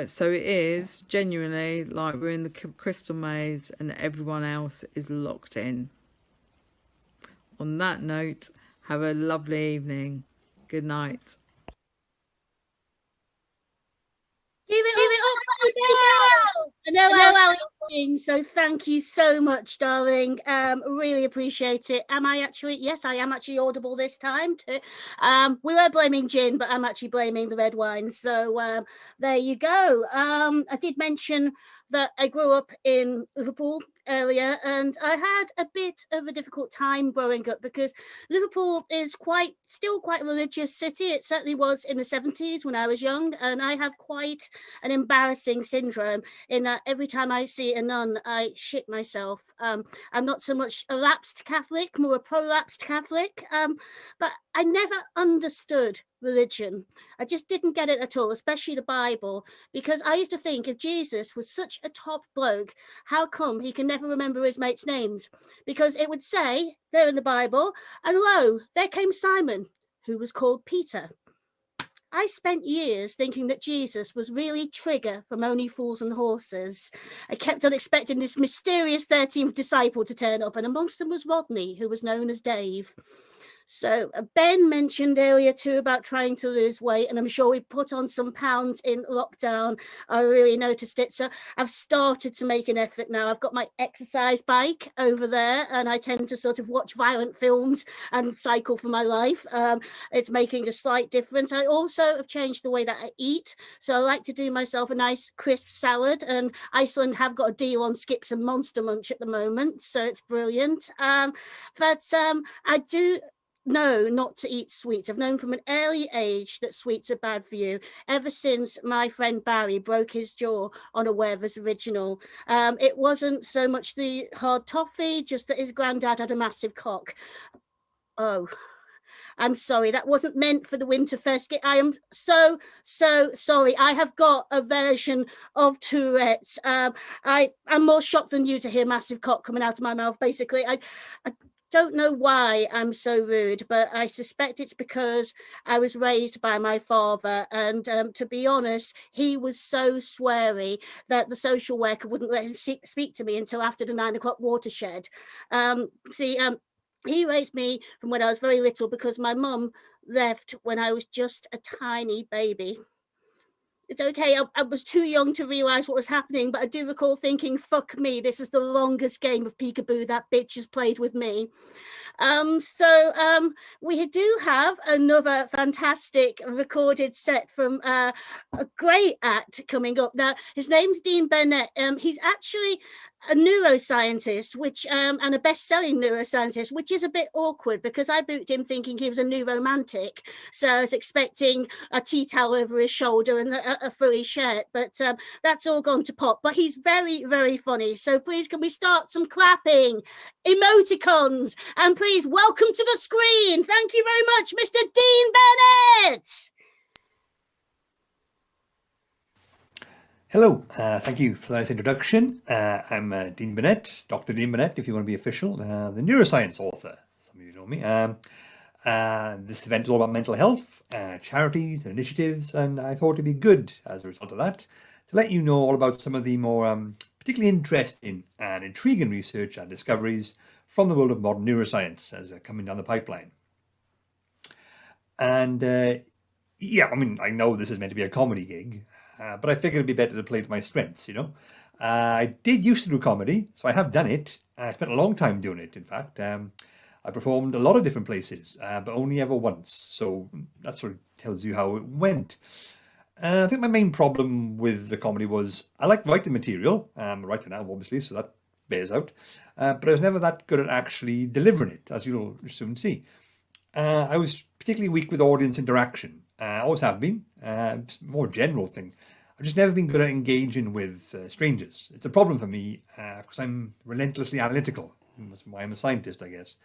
So it is genuinely like we're in the crystal maze and everyone else is locked in. On that note, have a lovely evening. Good night. Give it up, girl! I know how you're, so thank you so much, darling. Really appreciate it. Am I actually? Yes, I am actually audible this time too. We were blaming gin, but I'm actually blaming the red wine. So there you go. I did mention that I grew up in Liverpool earlier, and I had a bit of a difficult time growing up because Liverpool is still quite a religious city. It certainly was in the 70s when I was young, and I have quite an embarrassing syndrome in that every time I see a nun, I shit myself. I'm not so much a lapsed Catholic, more a prolapsed Catholic, but I never understood religion. I just didn't get it at all, especially the Bible, because I used to think if Jesus was such a top bloke, how come he can never remember his mates' names? Because it would say there in the Bible, and lo, there came Simon, who was called Peter. I spent years thinking that Jesus was really Trigger from Only Fools and Horses. I kept on expecting this mysterious 13th disciple to turn up, and amongst them was Rodney, who was known as Dave. So Ben mentioned earlier too about trying to lose weight, and I'm sure we put on some pounds in lockdown. I really noticed it. So I've started to make an effort now. I've got my exercise bike over there, and I tend to sort of watch violent films and cycle for my life. It's making a slight difference. I also have changed the way that I eat. So I like to do myself a nice crisp salad, and Iceland have got a deal on Skips and Monster Munch at the moment, so it's brilliant. But I do know not to eat sweets. I've known from an early age that sweets are bad for you, ever since my friend Barry broke his jaw on a Werther's Original. It wasn't so much the hard toffee, just that his granddad had a massive cock. Oh, I'm sorry, that wasn't meant for the WinterFest. I am so sorry. I have got a version of Tourette's. I'm more shocked than you to hear massive cock coming out of my mouth, basically. I don't know why I'm so rude, but I suspect it's because I was raised by my father, and to be honest, he was so sweary that the social worker wouldn't let him speak to me until after the 9 o'clock watershed. He raised me from when I was very little because my mum left when I was just a tiny baby. It's okay, I was too young to realise what was happening, but I do recall thinking, fuck me, this is the longest game of peekaboo that bitch has played with me. We do have another fantastic recorded set from a great act coming up. Now, his name's Dean Burnett. He's actually a neuroscientist, which and a best-selling neuroscientist, which is a bit awkward because I booked him thinking he was a new romantic. So I was expecting a tea towel over his shoulder and a furry shirt, but that's all gone to pot. But he's very, very funny. So please, can we start some clapping, emoticons, and please welcome to the screen. Thank you very much, Mr. Dean Burnett. Hello, thank you for that introduction. I'm Dean Burnett, Dr. Dean Burnett, if you want to be official, the neuroscience author. Some of you know me. This event is all about mental health, charities and initiatives, and I thought it'd be good as a result of that to let you know all about some of the more particularly interesting and intriguing research and discoveries from the world of modern neuroscience as they're coming down the pipeline. And yeah, I mean, I know this is meant to be a comedy gig, but I figured it'd be better to play to my strengths, you know. I did used to do comedy, so I have done it. I spent a long time doing it, in fact. I performed a lot of different places, but only ever once. So that sort of tells you how it went. I think my main problem with the comedy was I liked writing material. I'm a writer now, obviously, so that bears out. But I was never that good at actually delivering it, as you'll soon see. I was particularly weak with audience interaction. I always have been. It's a more general thing. I've just never been good at engaging with strangers. It's a problem for me because I'm relentlessly analytical. That's why I'm a scientist, I guess.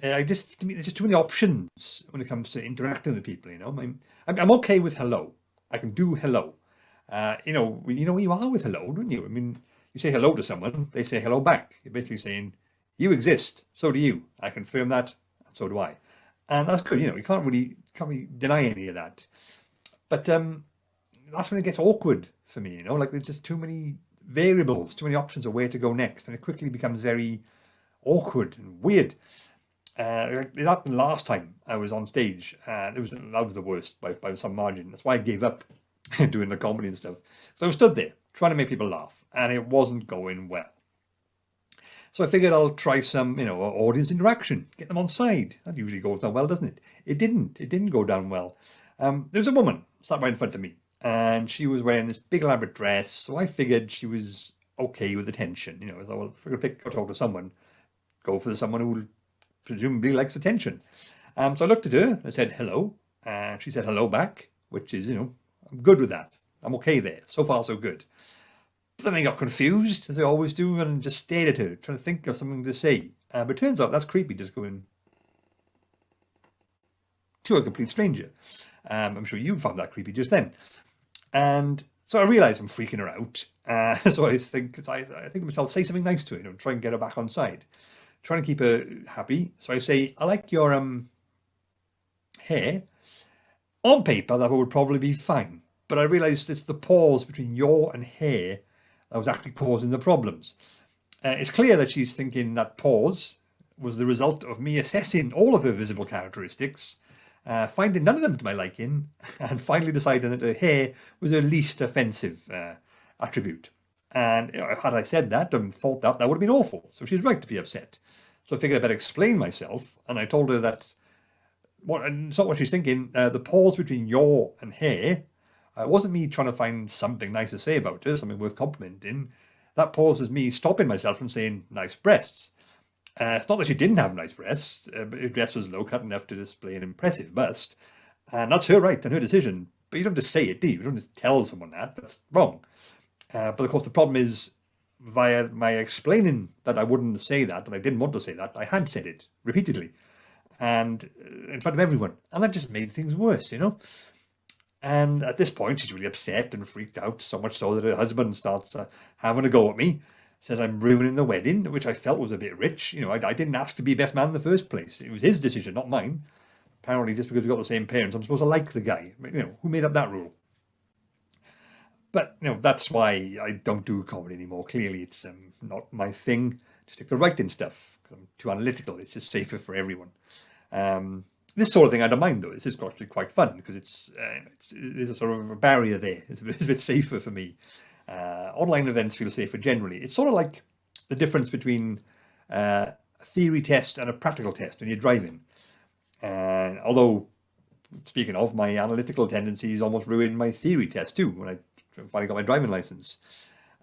To me, there's just too many options when it comes to interacting with people. You know, I'm okay with hello. I can do hello. You know where you are with hello, don't you? I mean, you say hello to someone, they say hello back. You're basically saying, you exist, so do you. I confirm that, and so do I. And that's good. You know, you can't really deny any of that. But that's when it gets awkward for me. You know, like there's just too many variables, too many options of where to go next, and it quickly becomes very awkward and weird. It happened last time I was on stage. That was the worst by some margin. That's why I gave up doing the comedy and stuff. So I was stood there trying to make people laugh, and it wasn't going well. So I figured I'll try some, audience interaction, get them on side. That usually goes down well, doesn't it? It didn't go down well. There was a woman sat right in front of me, and she was wearing this big elaborate dress. So I figured she was okay with attention. I thought, well, if we're going to talk to someone, go for someone who presumably likes attention. So I looked at her, I said, hello. And she said hello back, which is, I'm good with that. I'm okay there. So far, so good. But then I got confused, as I always do, and just stared at her, trying to think of something to say. But it turns out that's creepy, just going to a complete stranger. I'm sure you found that creepy just then. And so I realised I'm freaking her out. So I think to myself, say something nice to her, try and get her back on side. Trying to keep her happy. So I say, I like your hair. On paper, that would probably be fine. But I realised it's the pause between your and hair that was actually causing the problems. It's clear that she's thinking that pause was the result of me assessing all of her visible characteristics, finding none of them to my liking, and finally deciding that her hair was her least offensive attribute. And had I said that and thought that would have been awful. So she's right to be upset. So I figured I'd better explain myself. And I told her that it's not what she's thinking. The pause between your and hair wasn't me trying to find something nice to say about her, something worth complimenting. That pause was me stopping myself from saying nice breasts. It's not that she didn't have nice breasts, but her dress was low cut enough to display an impressive bust. And that's her right and her decision. But you don't just say it, do you? You don't just tell someone that. That's wrong. But of course, the problem is, via my explaining that I wouldn't say that, and I didn't want to say that, I had said it repeatedly. And in front of everyone. And that just made things worse, you know? And at this point, she's really upset and freaked out, so much so that her husband starts having a go at me. Says I'm ruining the wedding, which I felt was a bit rich. You know, I didn't ask to be best man in the first place. It was his decision, not mine. Apparently, just because we've got the same parents, I'm supposed to like the guy. You know, who made up that rule? But, you know, that's why I don't do comedy anymore. Clearly, it's not my thing. Just stick to writing stuff, because I'm too analytical. It's just safer for everyone. This sort of thing I don't mind, though. This is actually quite fun, because there's a sort of a barrier there. It's a bit safer for me. Online events feel safer generally. It's sort of like the difference between a theory test and a practical test when you're driving. Although, speaking of, my analytical tendencies almost ruined my theory test too when I finally got my driving license.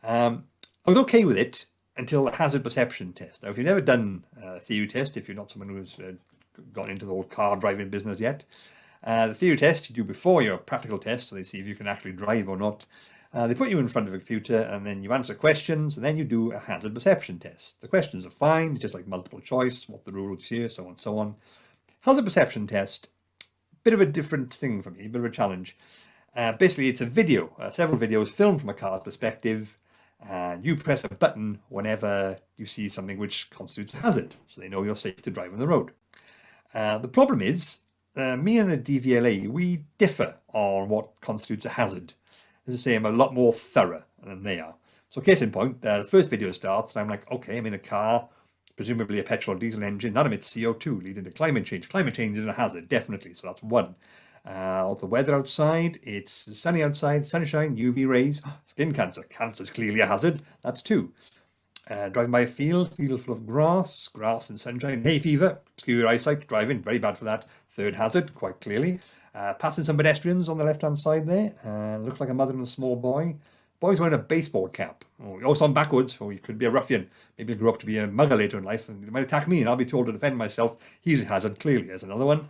I was okay with it until the hazard perception test. Now, if you've never done a theory test, if you're not someone who's gotten into the whole car driving business yet, the theory test you do before your practical test, so they see if you can actually drive or not. They put you in front of a computer and then you answer questions and then you do a hazard perception test. The questions are fine, just like multiple choice, what the rules here, so on and so on. Hazard perception test, bit of a different thing for me, a bit of a challenge. Basically, it's a video, several videos filmed from a car's perspective, and you press a button whenever you see something which constitutes a hazard, so they know you're safe to drive on the road. The problem is, me and the DVLA, we differ on what constitutes a hazard. As I say, I'm a lot more thorough than they are. So case in point, the first video starts and I'm like, okay, I'm in a car, presumably a petrol diesel engine, that emits CO2, leading to climate change. Climate change is a hazard, definitely, so that's one. The weather outside, it's sunny outside, sunshine, UV rays, skin cancer. Cancer's clearly a hazard, that's two. Driving by a field full of grass and sunshine, hay fever, obscure your eyesight, driving, very bad for that. Third hazard, quite clearly. Passing some pedestrians on the left-hand side there. Looks like a mother and a small boy. Boy's wearing a baseball cap. Oh, some backwards. Or he could be a ruffian. Maybe he'll grow up to be a mugger later in life and he might attack me and I'll be told to defend myself. He's a hazard, clearly. There's another one.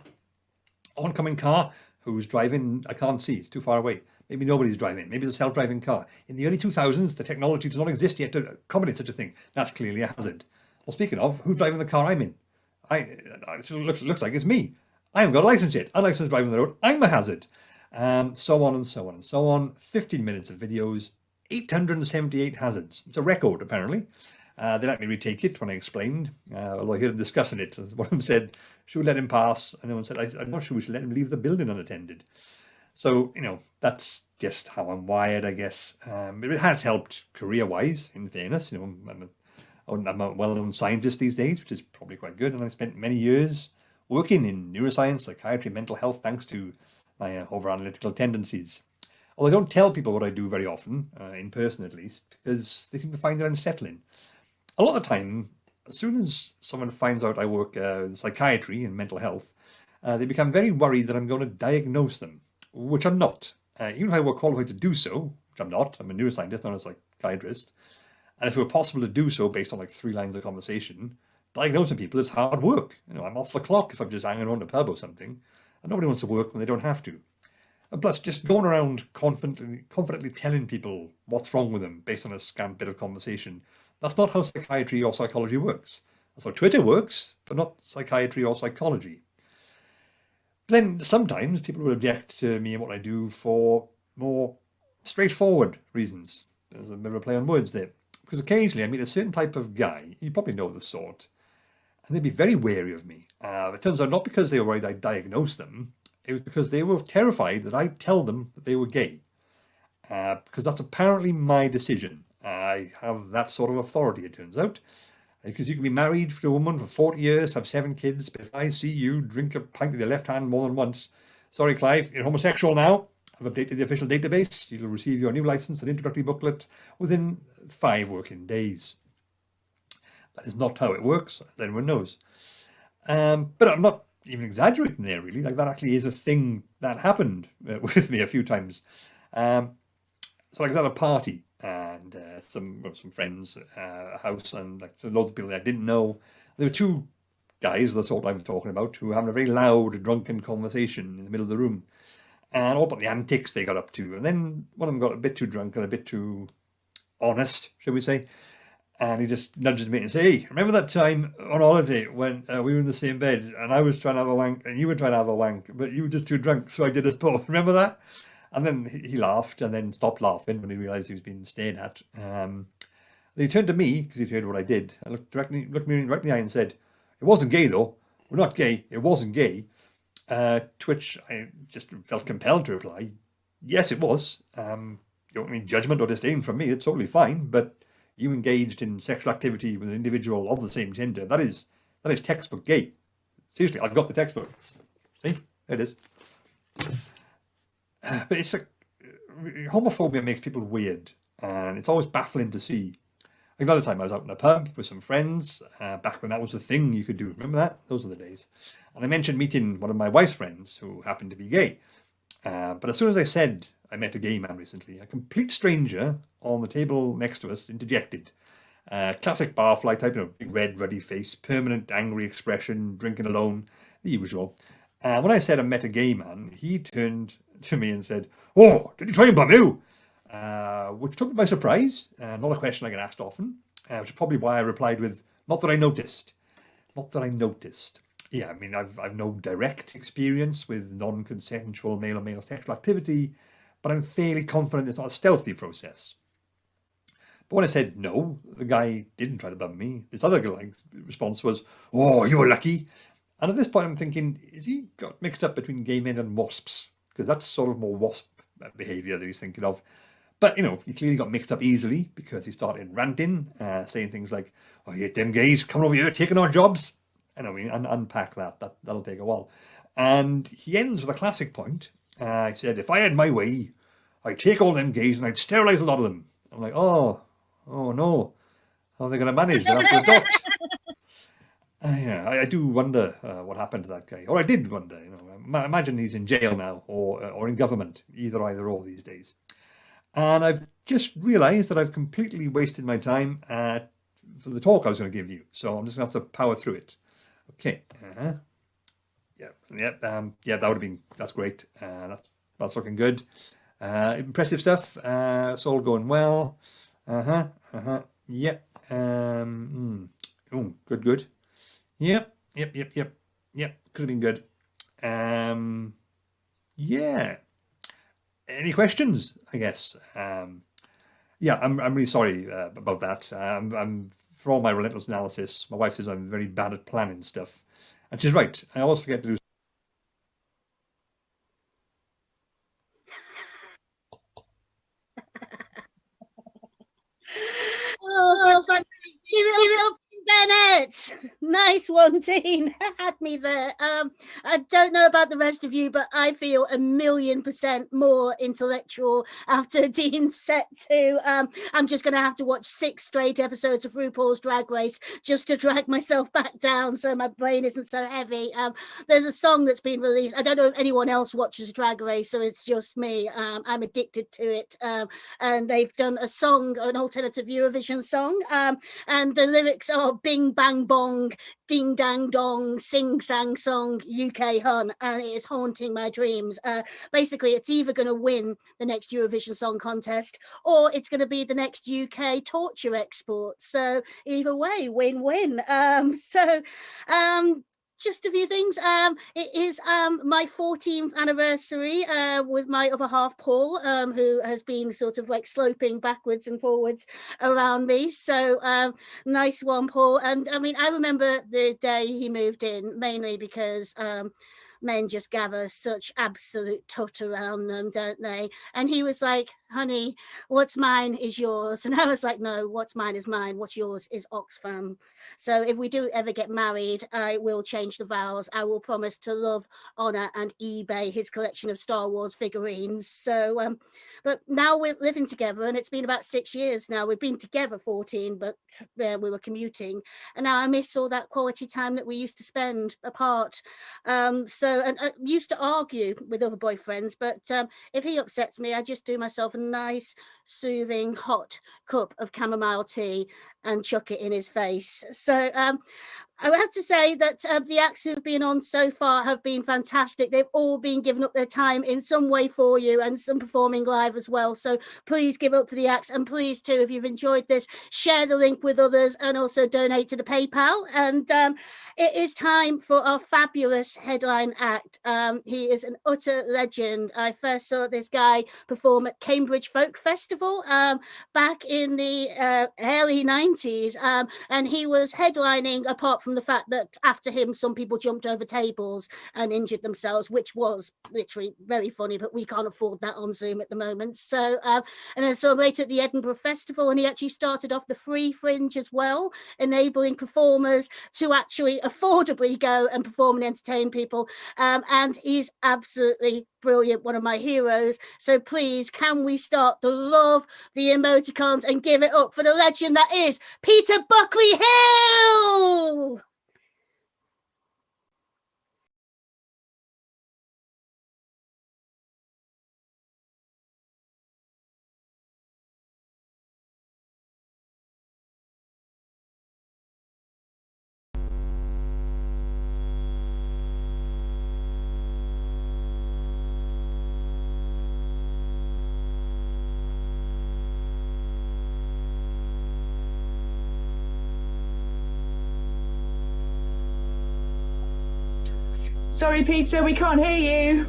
Oncoming car who's driving, I can't see, it's too far away. Maybe nobody's driving. Maybe it's a self-driving car. In the early 2000s, the technology does not exist yet to accommodate such a thing. That's clearly a hazard. Well, speaking of, who's driving the car I'm in? It looks like it's me. I haven't got a license yet. Unlicensed driving on the road. I'm a hazard. So on and so on and so on. 15 minutes of videos. 878 hazards. It's a record, apparently. They let me retake it when I explained. Although I heard them discussing it. One of them said, should we let him pass? And the one said, I'm not sure we should let him leave the building unattended. So, you know, that's just how I'm wired, I guess. It has helped career-wise, in fairness. You know, I'm a well-known scientist these days, which is probably quite good. And I spent many years working in neuroscience, psychiatry, mental health, thanks to my over-analytical tendencies. Although I don't tell people what I do very often, in person at least, because they seem to find it unsettling. A lot of the time, as soon as someone finds out I work in psychiatry and mental health, they become very worried that I'm going to diagnose them, which I'm not. Even if I were qualified to do so, which I'm not, I'm a neuroscientist, not a psychiatrist, and if it were possible to do so based on like 3 lines of conversation, diagnosing people is hard work. You know, I'm off the clock if I'm just hanging around a pub or something, and nobody wants to work when they don't have to. And plus, just going around confidently telling people what's wrong with them based on a scant bit of conversation, that's not how psychiatry or psychology works. That's how Twitter works, but not psychiatry or psychology. But then sometimes people will object to me and what I do for more straightforward reasons. There's a bit of a play on words there. Because occasionally I meet a certain type of guy, you probably know the sort, and they'd be very wary of me. It turns out not because they were worried I'd diagnose them, it was because they were terrified that I'd tell them that they were gay. Because that's apparently my decision. I have that sort of authority, it turns out. Because you can be married to a woman for 40 years, have 7 kids, but if I see you drink a pint with your left hand more than once, sorry Clive, you're homosexual now. I've updated the official database. You'll receive your new license and introductory booklet within 5 working days. That is not how it works, as anyone knows. But I'm not even exaggerating there, really. Like, that actually is a thing that happened with me a few times. So I was at a party and some friends' house, and like so loads of people that I didn't know. There were two guys, the sort I was talking about, who were having a very loud, drunken conversation in the middle of the room. And all about the antics they got up to. And then one of them got a bit too drunk and a bit too honest, shall we say. And he just nudges me and says, hey, remember that time on holiday when we were in the same bed and I was trying to have a wank and you were trying to have a wank, but you were just too drunk, so I did us both. Remember that? And then he laughed and then stopped laughing when he realised he was being stared at. Then he turned to me, because he'd heard what I did, and looked me right in the eye and said, it wasn't gay though. We're not gay. It wasn't gay. To which I just felt compelled to reply, yes, it was. You don't need judgment or disdain from me. It's totally fine. But you engaged in sexual activity with an individual of the same gender. That is textbook gay. Seriously, I've got the textbook. See, there it is. But it's like homophobia makes people weird, and it's always baffling to see. Another time I was out in a pub with some friends, back when that was the thing you could do. Remember that? Those are the days. And I mentioned meeting one of my wife's friends who happened to be gay. But as soon as I said I met a gay man recently, a complete stranger on the table next to us interjected. Classic barfly type, big red ruddy face, permanent angry expression, drinking alone, the usual. When I said I met a gay man, he turned to me and said, oh, did you try and bum you? Which took me by surprise. Not a question I get asked often, which is probably why I replied with, not that I noticed. Not that I noticed. Yeah, I mean, I've no direct experience with non-consensual male-on-male sexual activity, but I'm fairly confident it's not a stealthy process. But when I said no, the guy didn't try to bum me. This other guy's response was, oh, you were lucky. And at this point I'm thinking, is he got mixed up between gay men and wasps? Because that's sort of more wasp behaviour that he's thinking of. But, he clearly got mixed up easily because he started ranting, saying things like, oh, you hate them gays coming over here taking our jobs. And unpack that. That'll take a while. And he ends with a classic point. He said, if I had my way, I'd take all them gays and I'd sterilise a lot of them. I'm like, oh no. How are they going to manage? They'll have to adopt. I do wonder what happened to that guy. Or I did wonder. Imagine he's in jail now or in government, either or these days. And I've just realised that I've completely wasted my time for the talk I was going to give you. So I'm just going to have to power through it. Okay. That's great. That's looking good. Impressive stuff. It's all going well. Yeah. Good. Yep. Could have been good. Yeah. Any questions? I guess. I'm really sorry about that. I'm for all my relentless analysis. My wife says I'm very bad at planning stuff, and she's right. I always forget to do. Oh, thank you, Burnett. Nice one, Dean. Had me there. I don't know about the rest of you, but I feel 1,000,000% more intellectual after Dean's set too. I'm just going to have to watch 6 straight episodes of RuPaul's Drag Race just to drag myself back down so my brain isn't so heavy. There's a song that's been released. I don't know if anyone else watches Drag Race, so it's just me. I'm addicted to it. And they've done a song, an alternative Eurovision song, and the lyrics are bing bang bong, ding dang dong, sing sang song, UK hun, and it is haunting my dreams. Basically, it's either going to win the next Eurovision Song Contest or it's going to be the next UK torture export. So either way, win-win. Just a few things. It is my 14th anniversary with my other half, Paul, who has been sort of like sloping backwards and forwards around me. So nice one, Paul. And I mean, I remember the day he moved in, mainly because men just gather such absolute tut around them, don't they? And he was like, honey, what's mine is yours. And I was like, no, what's mine is mine. What's yours is Oxfam. So if we do ever get married, I will change the vows. I will promise to love, honor, and eBay his collection of Star Wars figurines. So, but now we're living together, and it's been about 6 years now. We've been together 14, but we were commuting. And now I miss all that quality time that we used to spend apart. And I used to argue with other boyfriends, but if he upsets me, I just do myself a nice, soothing, hot cup of chamomile tea and chuck it in his face. So I have to say that the acts who've been on so far have been fantastic. They've all been giving up their time in some way for you, and some performing live as well. So please give up for the acts, and please too, if you've enjoyed this, share the link with others and also donate to the PayPal. And it is time for our fabulous headline act. He is an utter legend. I first saw this guy perform at Cambridge Folk Festival back in the early 90s, and he was headlining, apart from the fact that after him some people jumped over tables and injured themselves, which was literally very funny, but we can't afford that on Zoom at the moment. So and then so later at the Edinburgh Festival, and he actually started off the free Fringe as well, enabling performers to actually affordably go and perform and entertain people, and he's absolutely brilliant, one of my heroes. So please, can we start the love, the emoticons, and give it up for the legend that is Peter Buckley Hill. Sorry, Peter, we can't hear you.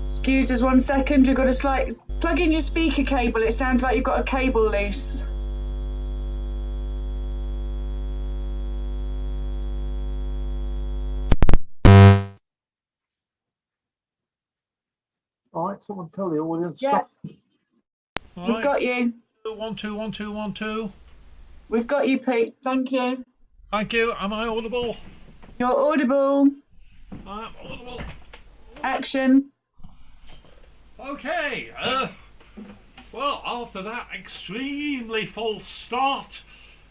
Excuse us 1 second, we've got a plug in your speaker cable. It sounds like you've got a cable loose. All right, someone tell the audience. Yeah. All We've right. got you. 1 2 1 2 1 2. We've got you, Pete. Thank you. Thank you. Am I audible? You're audible. I'm audible. Action. Okay. Well, after that extremely false start,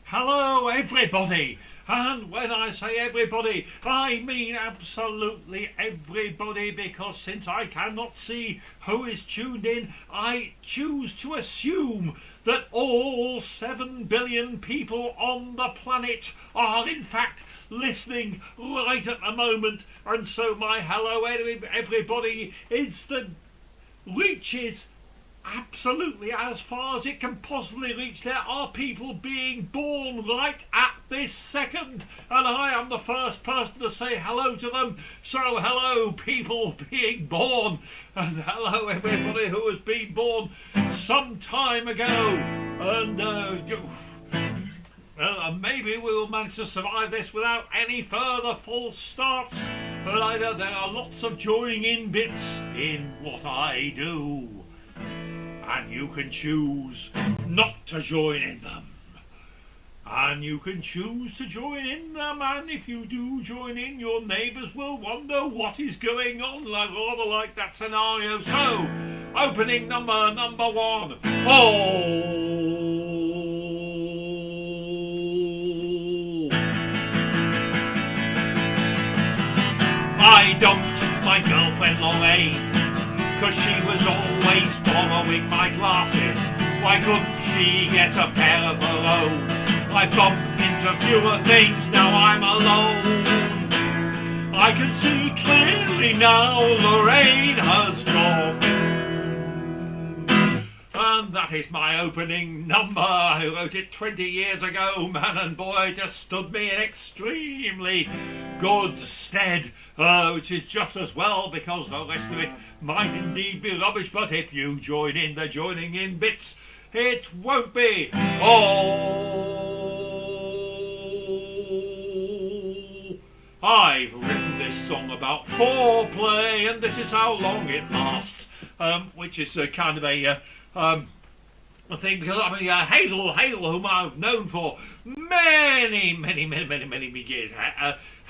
hello everybody. And when I say everybody, I mean absolutely everybody, because since I cannot see who is tuned in, I choose to assume that all 7 billion people on the planet are in fact listening right at the moment. And so my hello everybody is that reaches absolutely as far as it can possibly reach. There are people being born right at this second, and I am the first person to say hello to them. So hello people being born, and hello everybody who has been born some time ago, and maybe we will manage to survive this without any further false starts, but I know there are lots of joining in bits in what I do, and you can choose not to join in them, and you can choose to join in them, and if you do join in, your neighbours will wonder what is going on, rather like that scenario. So, opening number 1. Oh! I dumped my girlfriend Lorraine, 'cause she was always borrowing my glasses. Why couldn't she get a pair of her own? I bumped into fewer things, now I'm alone. I can see clearly now Lorraine has gone. And that is my opening number. I wrote it 20 years ago. Man and boy just stood me in extremely good stead, which is just as well, because the rest of it might indeed be rubbish, but if you join in the joining in bits, it won't be. Oh, I've written this song about foreplay, and this is how long it lasts, which is kind of a thing, because I mean Hazel, whom I've known for many years,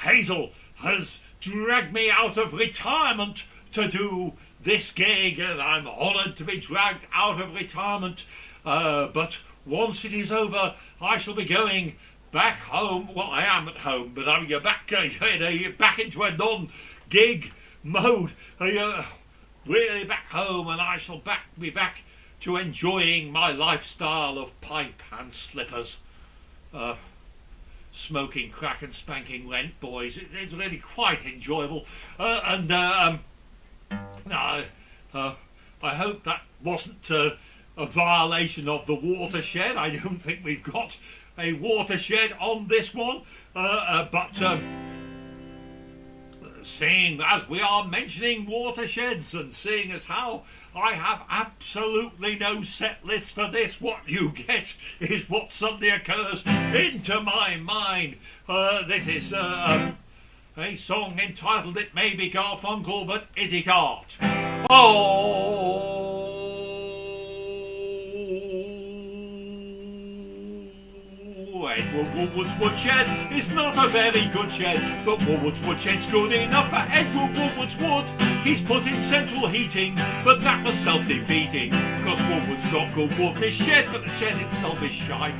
Hazel has dragged me out of retirement to do this gig, and I'm honoured to be dragged out of retirement, but once it is over I shall be going back home. Well, I am at home, but I'm back into a non-gig mode, really back home, and I shall be back to enjoying my lifestyle of pipe and slippers. Smoking crack and spanking rent, boys. It's really quite enjoyable. I hope that wasn't a violation of the watershed. I don't think we've got a watershed on this one. But seeing as we are mentioning watersheds and seeing as how I have absolutely no set list for this, what you get is what suddenly occurs into my mind. This is a song entitled It May Be Garfunkel, but Is It Art? Oh! Edward Woodward's woodshed is not a very good shed, but Woodward's woodshed's good enough for Edward Woodward's wood. He's put in central heating, but that was self-defeating, because Woodward's got good wood in his shed, but the shed itself is shite.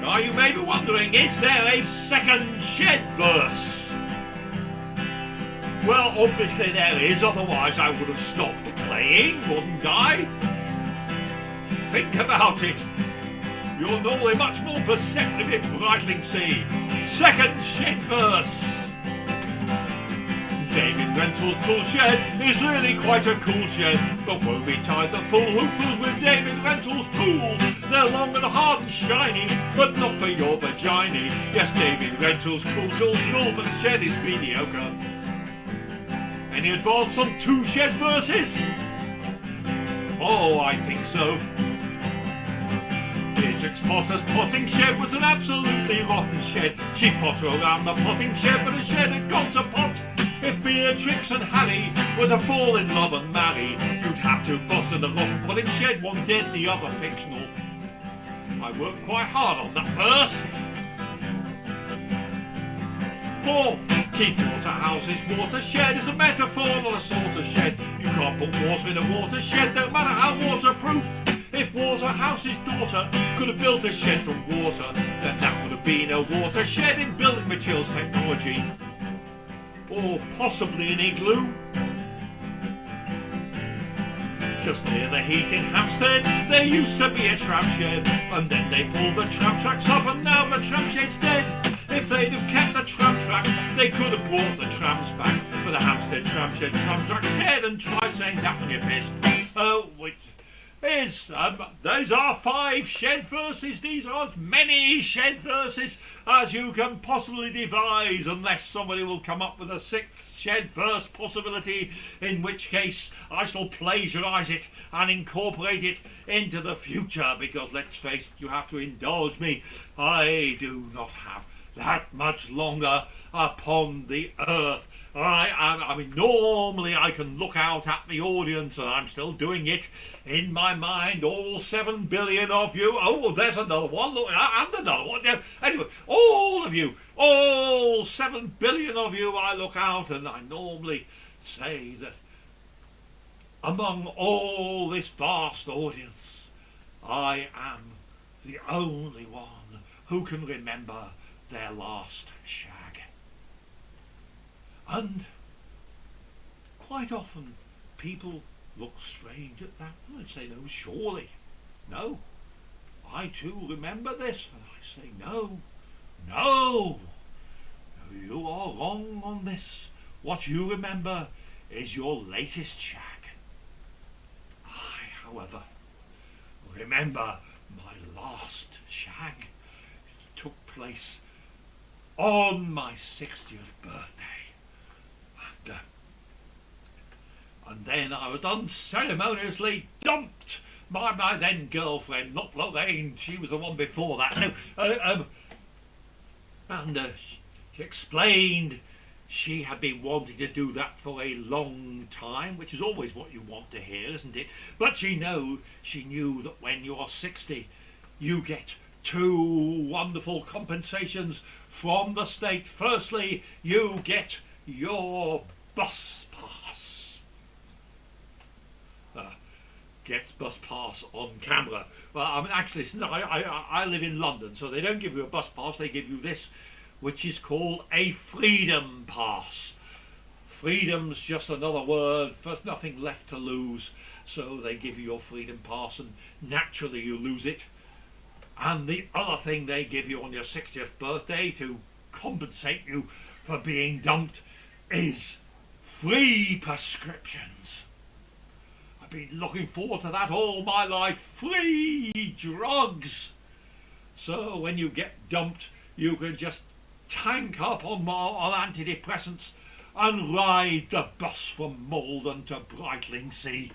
Now you may be wondering, is there a second shed verse? Well, obviously there is, otherwise I would have stopped playing, wouldn't I? Think about it. You're normally much more perceptive in Brightlingsea. Second shed verse. David Rental's tool shed is really quite a cool shed, but won't be tied the fool who fools with David Rental's tools. They're long and hard and shiny, but not for your vagina. Yes, David Rental's tool's all cool, but the shed is mediocre. Any advance on two shed verses? Oh, I think so. Beatrix Potter's potting shed was an absolutely rotten shed. She'd potter around the potting shed, but the shed had got to pot. If Beatrix and Harry were to fall in love and marry, you'd have to boss in the rotten potting shed, one dead, the other fictional. I worked quite hard on that verse. 4. Keith Waterhouse's watershed is a metaphor, not a sort of shed. You can't put water in a watershed, no matter how waterproof. If Waterhouse's daughter could have built a shed from water, then that would have been a watershed in building materials technology. Or possibly an igloo. Just near the heath in Hampstead, there used to be a tram shed, and then they pulled the tram tracks up and now the tram shed's dead. If they'd have kept the tram tracks, they could have brought the trams back, but the Hampstead tram shed tram track's dead, and try saying that when you're pissed. Which is, those are 5 shed verses. These are as many shed verses as you can possibly devise, unless somebody will come up with a 6th shed verse possibility, in which case I shall plagiarise it and incorporate it into the future, because let's face it, you have to indulge me, I do not have that much longer upon the earth. I mean, normally I can look out at the audience, and I'm still doing it in my mind, all 7 billion of you. Oh, there's another one, look, and another one. Yeah. Anyway, all of you, all 7 billion of you, I look out and I normally say that among all this vast audience, I am the only one who can remember their last shag. And quite often people look strange at that and say, no, surely, no, I too remember this. And I say, no, no, you are wrong on this. What you remember is your latest shag. I, however, remember my last shag. It took place on my 60th birthday. And then I was unceremoniously dumped by my then girlfriend, not Lorraine, she was the one before that. No, she explained she had been wanting to do that for a long time, which is always what you want to hear, isn't it? But she knew that when you're 60, you get 2 wonderful compensations from the state. Firstly, you get your bus pass. Gets bus pass on camera. Well, I mean, actually, I live in London, so they don't give you a bus pass, they give you this, which is called a freedom pass. Freedom's just another word, there's nothing left to lose. so they give you your freedom pass and naturally you lose it. And the other thing they give you on your 60th birthday to compensate you for being dumped is free prescriptions. I've been looking forward to that all my life. Free drugs. So when you get dumped, you can just tank up on antidepressants and ride the bus from Malden to Brightlingsea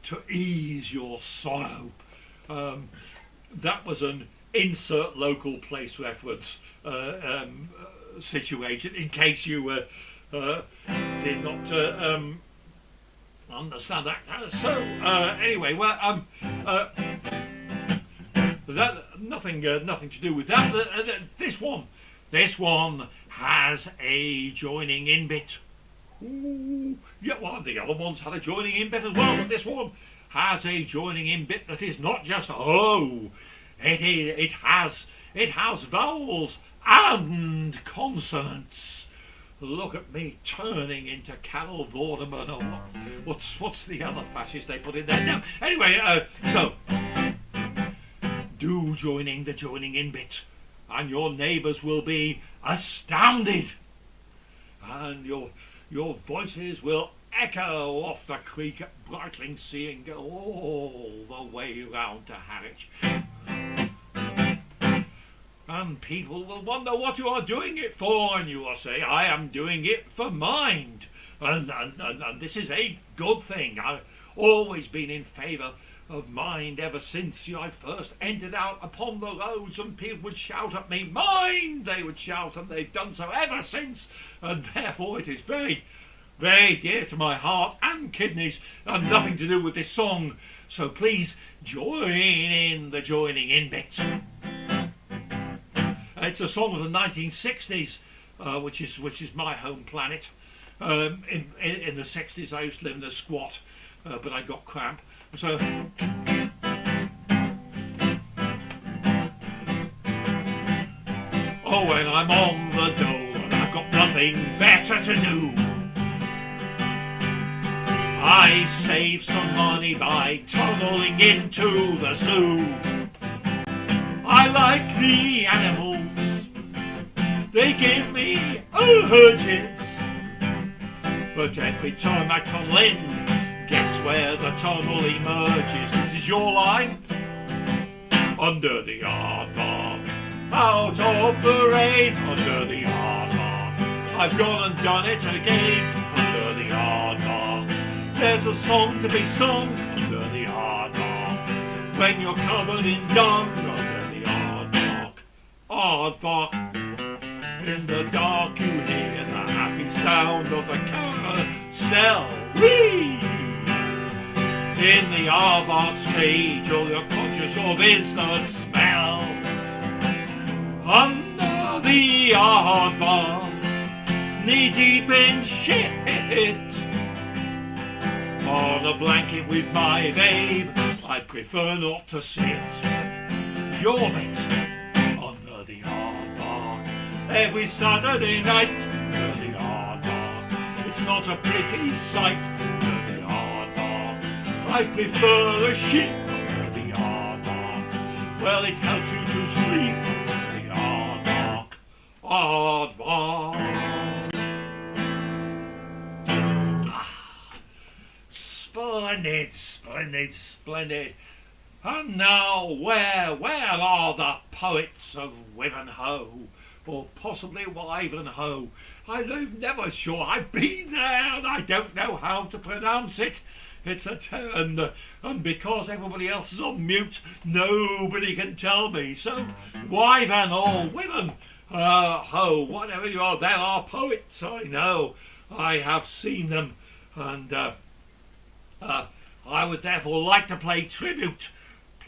to ease your sorrow. That was an insert local place reference situation, in case you did not understand that. Anyway, well, that nothing to do with that. This one has a joining in bit. Ooh, yeah, well, the other ones had a joining in bit as well, but this one has a joining in bit that is not just it has vowels and consonants. Look at me turning into Carol Vorderman, or what's the other fascist they put in there now? Anyway, so do joining the joining in bit, and your neighbours will be astounded, and your voices will echo off the creek at Brightlingsea and go all the way round to Harwich. And people will wonder what you are doing it for, and you will say, I am doing it for mind. And this is a good thing. I've always been in favour of mind ever since I first entered out upon the roads and people would shout at me, mind! They would shout, and they've done so ever since, and therefore it is very, very dear to my heart and kidneys, and nothing to do with this song. So please join in the joining in bit. It's a song of the 1960s, which is my home planet. In the 60s, I used to live in a squat, but I got cramp. So, oh, when I'm on the dole and I've got nothing better to do, I save some money by tunnelling into the zoo. I like the animals, they give me urges, but every time I tunnel in, guess where the tunnel emerges? This is your line. Under the aardvark, out of the rain, under the aardvark. I've gone and done it again, under the aardvark. There's a song to be sung, under the aardvark. When you're covered in dung, under the aardvark. Aardvark. In the dark you hear the happy sound of the carousel. Whee! In the aardvark's cage, all you're conscious of is the smell. Under the aardvark, knee deep in shit, on a blanket with my babe, I prefer not to sit. Your bit under the aardvark. Every Saturday night, under the aardvark. It's not a pretty sight, under the aardvark. I prefer the shit, under the aardvark. Well, it helps you to sleep, under the aardvark. Aardvark. Splendid, splendid, splendid. And now, where are the poets of Wivenhoe? Or possibly Wivenhoe. I'm never sure. I've been there and I don't know how to pronounce it. It's and because everybody else is on mute, nobody can tell me. So, Wivenhoe, Wivenhoe, whatever you are, there are poets, I know. I have seen them, and I would therefore like to play tribute.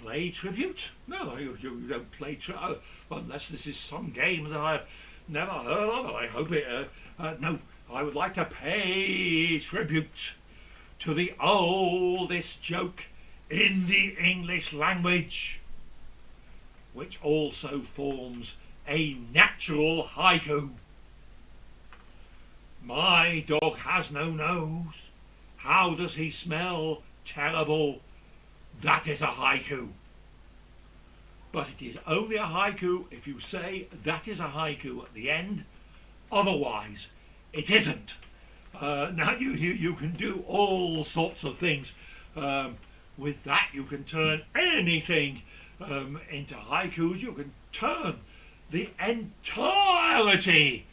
Play tribute? No, you don't play tribute. Unless this is some game that I've never heard of. I hope it... no, I would like to pay tribute to the oldest joke in the English language, which also forms a natural haiku. My dog has no nose. How does he smell terrible, that is a haiku. But it is only a haiku if you say that is a haiku at the end. Otherwise, it isn't. Now you can do all sorts of things. With that, you can turn anything into haikus. You can turn the entirety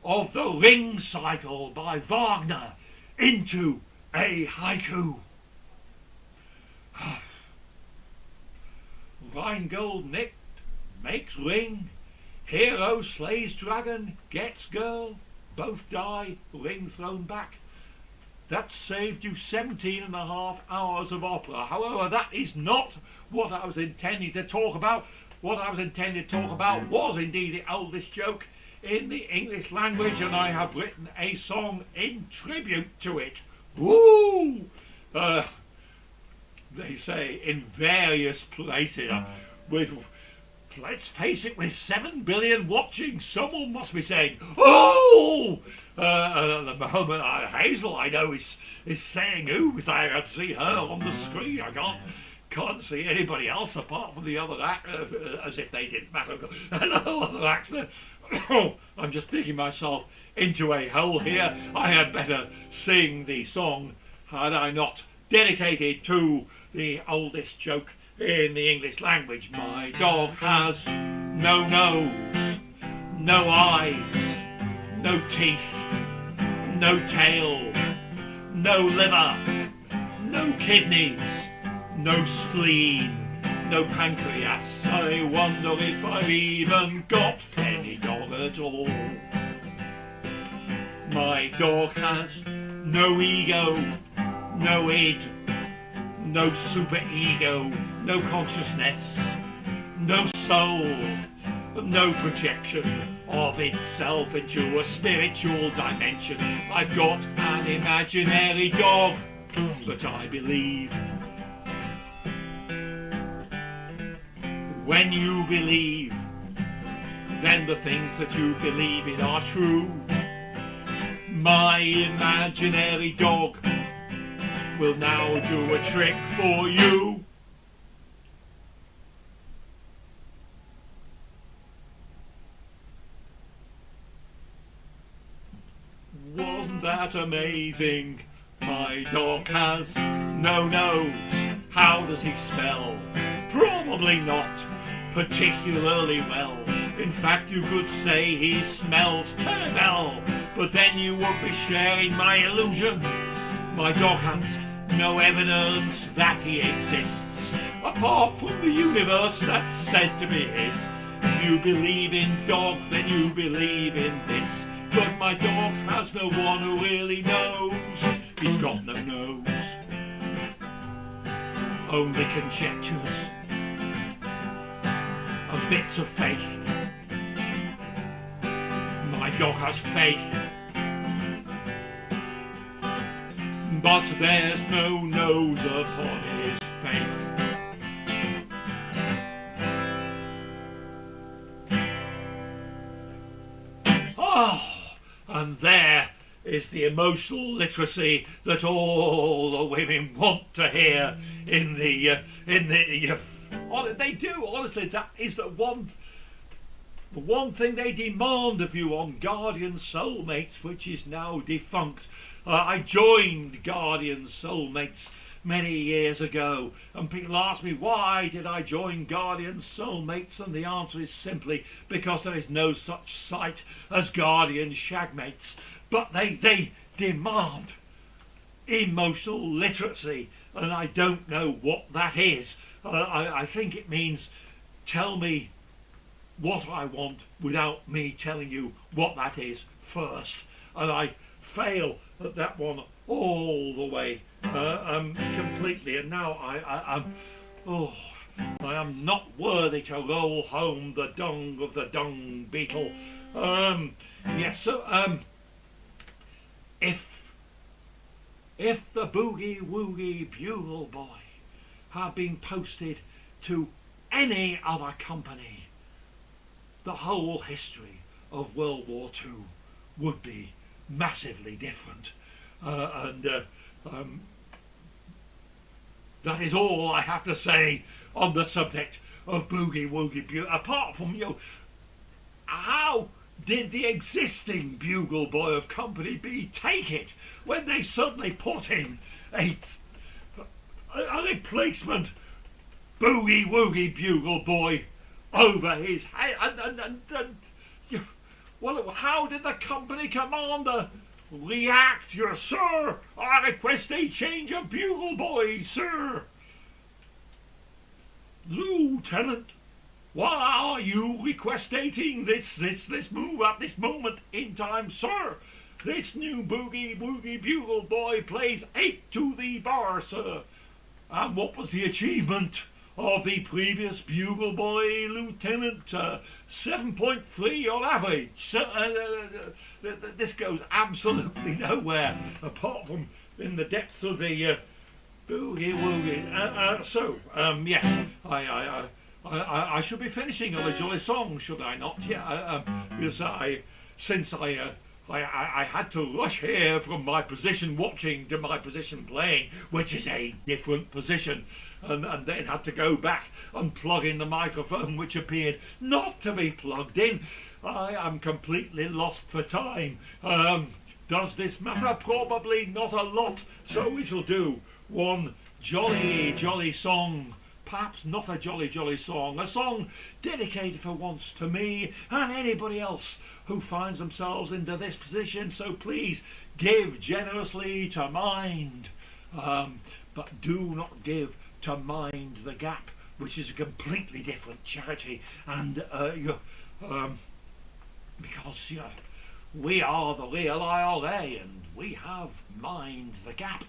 of the Ring Cycle by Wagner into a haiku. Rheingold nicked, makes ring. Hero slays dragon, gets girl. Both die, ring thrown back. That saved you 17.5 hours of opera. However, that is not what I was intending to talk about. What I was intending to talk about was indeed the oldest joke in the English language, and I have written a song in tribute to it. Woo! They say in various places, with, let's face it, with 7 billion watching, someone must be saying, "Oh!" At the moment, Hazel, I know, is saying "ooh," because I can see her on the screen. I can't see anybody else apart from the other actor, as if they didn't matter. Hello, other actor. I'm just digging myself into a hole here. I had better sing the song had I not dedicated to the oldest joke in the English language. My dog has no nose, no eyes, no teeth, no tail, no liver, no kidneys, no spleen, no pancreas. I wonder if I've even got any dog at all. My dog has no ego, no id, no superego, no consciousness, no soul, no projection of itself into a spiritual dimension. I've got an imaginary dog, but I believe. When you believe, then the things that you believe in are true. My imaginary dog will now do a trick for you. Wasn't that amazing? My dog has no nose. How does he smell? Probably not particularly well. In fact, you could say he smells caramel, but then you would be sharing my illusion. My dog has no evidence that he exists, apart from the universe that's said to be his. If you believe in dog, then you believe in this. But my dog has no one who really knows. He's got no nose, only conjectures and bits of faith. My dog has faith, but there's no nose upon his face. Oh, and there is the emotional literacy that all the women want to hear in the they do, honestly. That is the one thing they demand of you on Guardian Soulmates, which is now defunct. I joined Guardian Soulmates many years ago, and people ask me, why did I join Guardian Soulmates? And the answer is simply because there is no such site as Guardian Shagmates. But they demand emotional literacy, and I don't know what that is. I think it means tell me what I want without me telling you what that is first. And I fail at that one all the way, completely. And now I am not worthy to roll home the dung of the dung beetle. Yes, so if the boogie woogie bugle boy had been posted to any other company, the whole history of World War II would be massively different. that is all I have to say on the subject of Boogie Woogie Bugle. Apart from, how did the existing Bugle Boy of Company B take it when they suddenly put in a replacement Boogie Woogie Bugle Boy over his head? Well, how did the company commander react? Your sir, I request a change of Bugle Boy, sir. Lieutenant, why are you requesting this move at this moment in time, sir? This new Boogie Woogie Bugle Boy plays 8 to the bar, sir. And what was the achievement of the previous Bugle Boy, Lieutenant? 7.3 on average. This goes absolutely nowhere apart from in the depths of the Boogie Woogie. Yes, I should be finishing on a jolly song, should I not? Yeah, because since I had to rush here from my position watching to my position playing, which is a different position, and then had to go back and plug in the microphone, which appeared not to be plugged in. I am completely lost for time. Does this matter? Probably not a lot, so we shall do one jolly song. Perhaps not a jolly song, a song dedicated for once to me and anybody else who finds themselves into this position, so please give generously to Mind, but do not give to Mind the Gap, which is a completely different charity, and because we are the real IRA and we have Mind the Gap.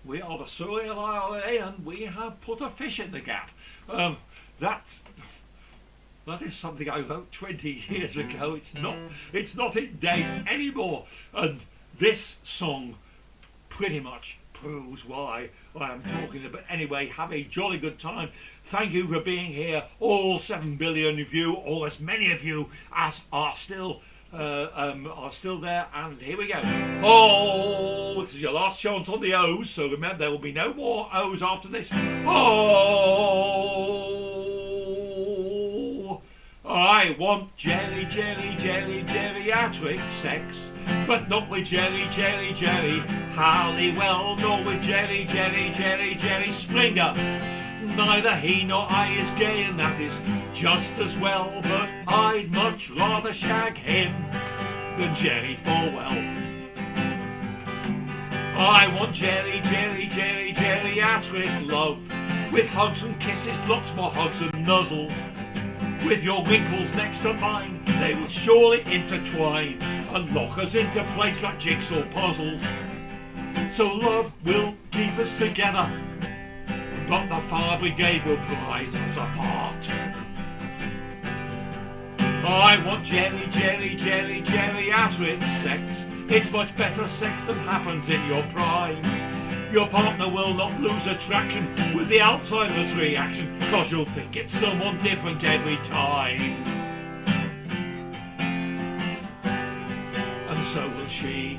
We are the surreal IRA and we have put a fish in the gap. That is something I wrote 20 years ago. It's not in date anymore. And this song pretty much proves why I am talking about. Anyway, have a jolly good time. Thank you for being here, all 7 billion of you, or as many of you as are still there, and here we go. Oh, this is your last chance on the O's, so remember there will be no more O's after this. Oh, I want geriatric sex, but not with Jerry Halliwell, nor with Jerry Springer. Neither he nor I is gay, and that is just as well, but I'd much rather shag him than Jerry Falwell. I want geriatric love, with hugs and kisses, lots more hugs and nuzzles. With your wrinkles next to mine, they will surely intertwine and lock us into place like jigsaw puzzles. So love will keep us together, but the Fire Brigade will prize us apart. I want geriatric sex. It's much better sex than happens in your prime. Your partner will not lose attraction with the Alzheimer's reaction, cause you'll think it's someone different every time. And so will she.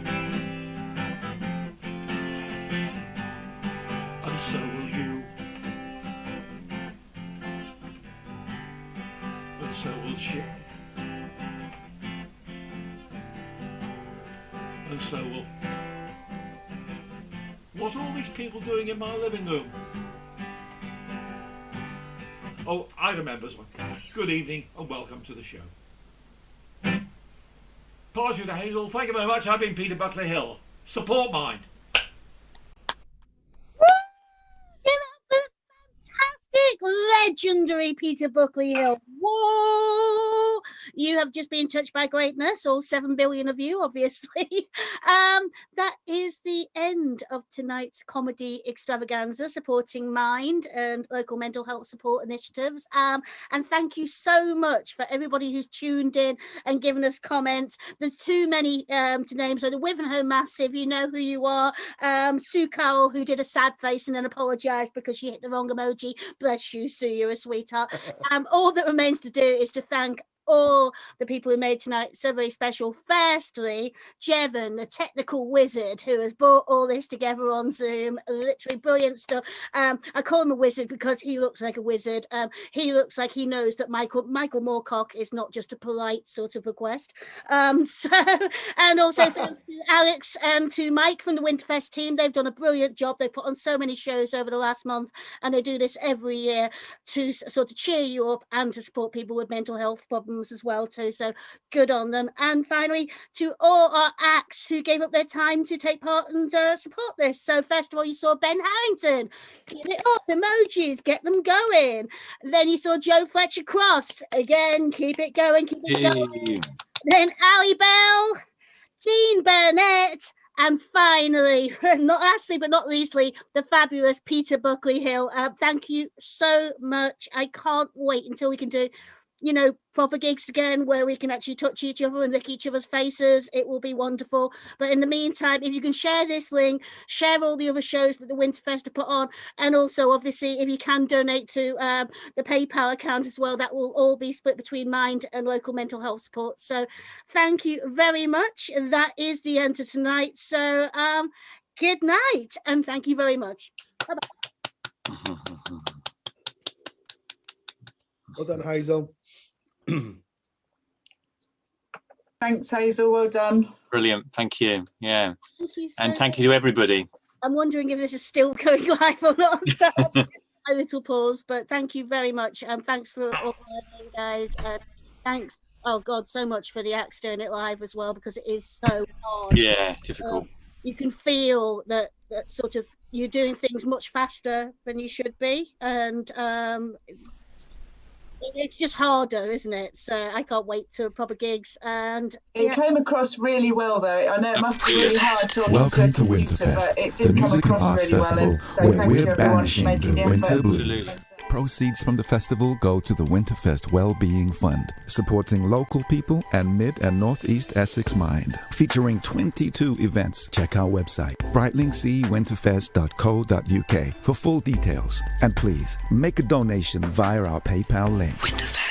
And so will you. And so will she. And so will... What are all these people doing in my living room? Oh, I remember this one. Good evening and welcome to the show. Pass you to Hazel. Thank you very much. I've been Peter Buckley Hill. Support Mind. Fantastic, legendary Peter Buckley Hill. Whoa! You have just been touched by greatness, all 7 billion of you, obviously. That is the end of tonight's comedy extravaganza supporting Mind and local mental health support initiatives. And thank you so much for everybody who's tuned in and given us comments. There's too many to name. So the Wivenhoe Massive, you know who you are. Sue Carroll, who did a sad face and then apologised because she hit the wrong emoji. Bless you, Sue, you're a sweetheart. All that remains to do is to thank all the people who made tonight so very special. Firstly, Jevon, the technical wizard who has brought all this together on Zoom. Literally brilliant stuff. I call him a wizard because he looks like a wizard. He looks like he knows that Michael Moorcock is not just a polite sort of request. And also thanks to Alex and to Mike from the Winterfest team. They've done a brilliant job. They put on so many shows over the last month, and they do this every year to sort of cheer you up and to support people with mental health problems as well too. So good on them. And finally, to all our acts who gave up their time to take part and support this. So first of all, you saw Ben Harrington. Keep it up, emojis, get them going. Then you saw Joe Fletcher Cross. Again, keep it going, keep it going. Then Ali Bell, Dean Burnett, and finally, not lastly but not leastly, the fabulous Peter Buckley Hill. Thank you so much. I can't wait until we can do, proper gigs again where we can actually touch each other and lick each other's faces. It will be wonderful. But in the meantime, if you can share this link, share all the other shows that the Winterfest have put on, and also obviously if you can donate to the PayPal account as well, that will all be split between Mind and local mental health support. So thank you very much. That is the end of tonight. So good night and thank you very much. Bye-bye. Well done, Hazel. Thanks, Hazel. Well done. Brilliant. Thank you. Yeah. Thank you and thank you to everybody. I'm wondering if this is still going live or not. So a little pause, but thank you very much. Thanks for organising, guys. Thanks, oh God, so much for the acts doing it live as well, because it is so hard. Yeah, difficult. You can feel that sort of you're doing things much faster than you should be, and it's just harder, isn't it? So I can't wait to proper gigs. And it came across really well, though. I know it must be really hard talking Welcome to a to computer, Winterfest, but it did the come music and across arts really festival well. So where thank you we're everyone for banishing making the the winter effort. blues. Proceeds from the festival go to the Winterfest Wellbeing Fund, supporting local people and Mid and Northeast Essex Mind. Featuring 22 events. Check our website, Brightlingsea WinterFest.co.uk for full details. And please, make a donation via our PayPal link. Winterfest.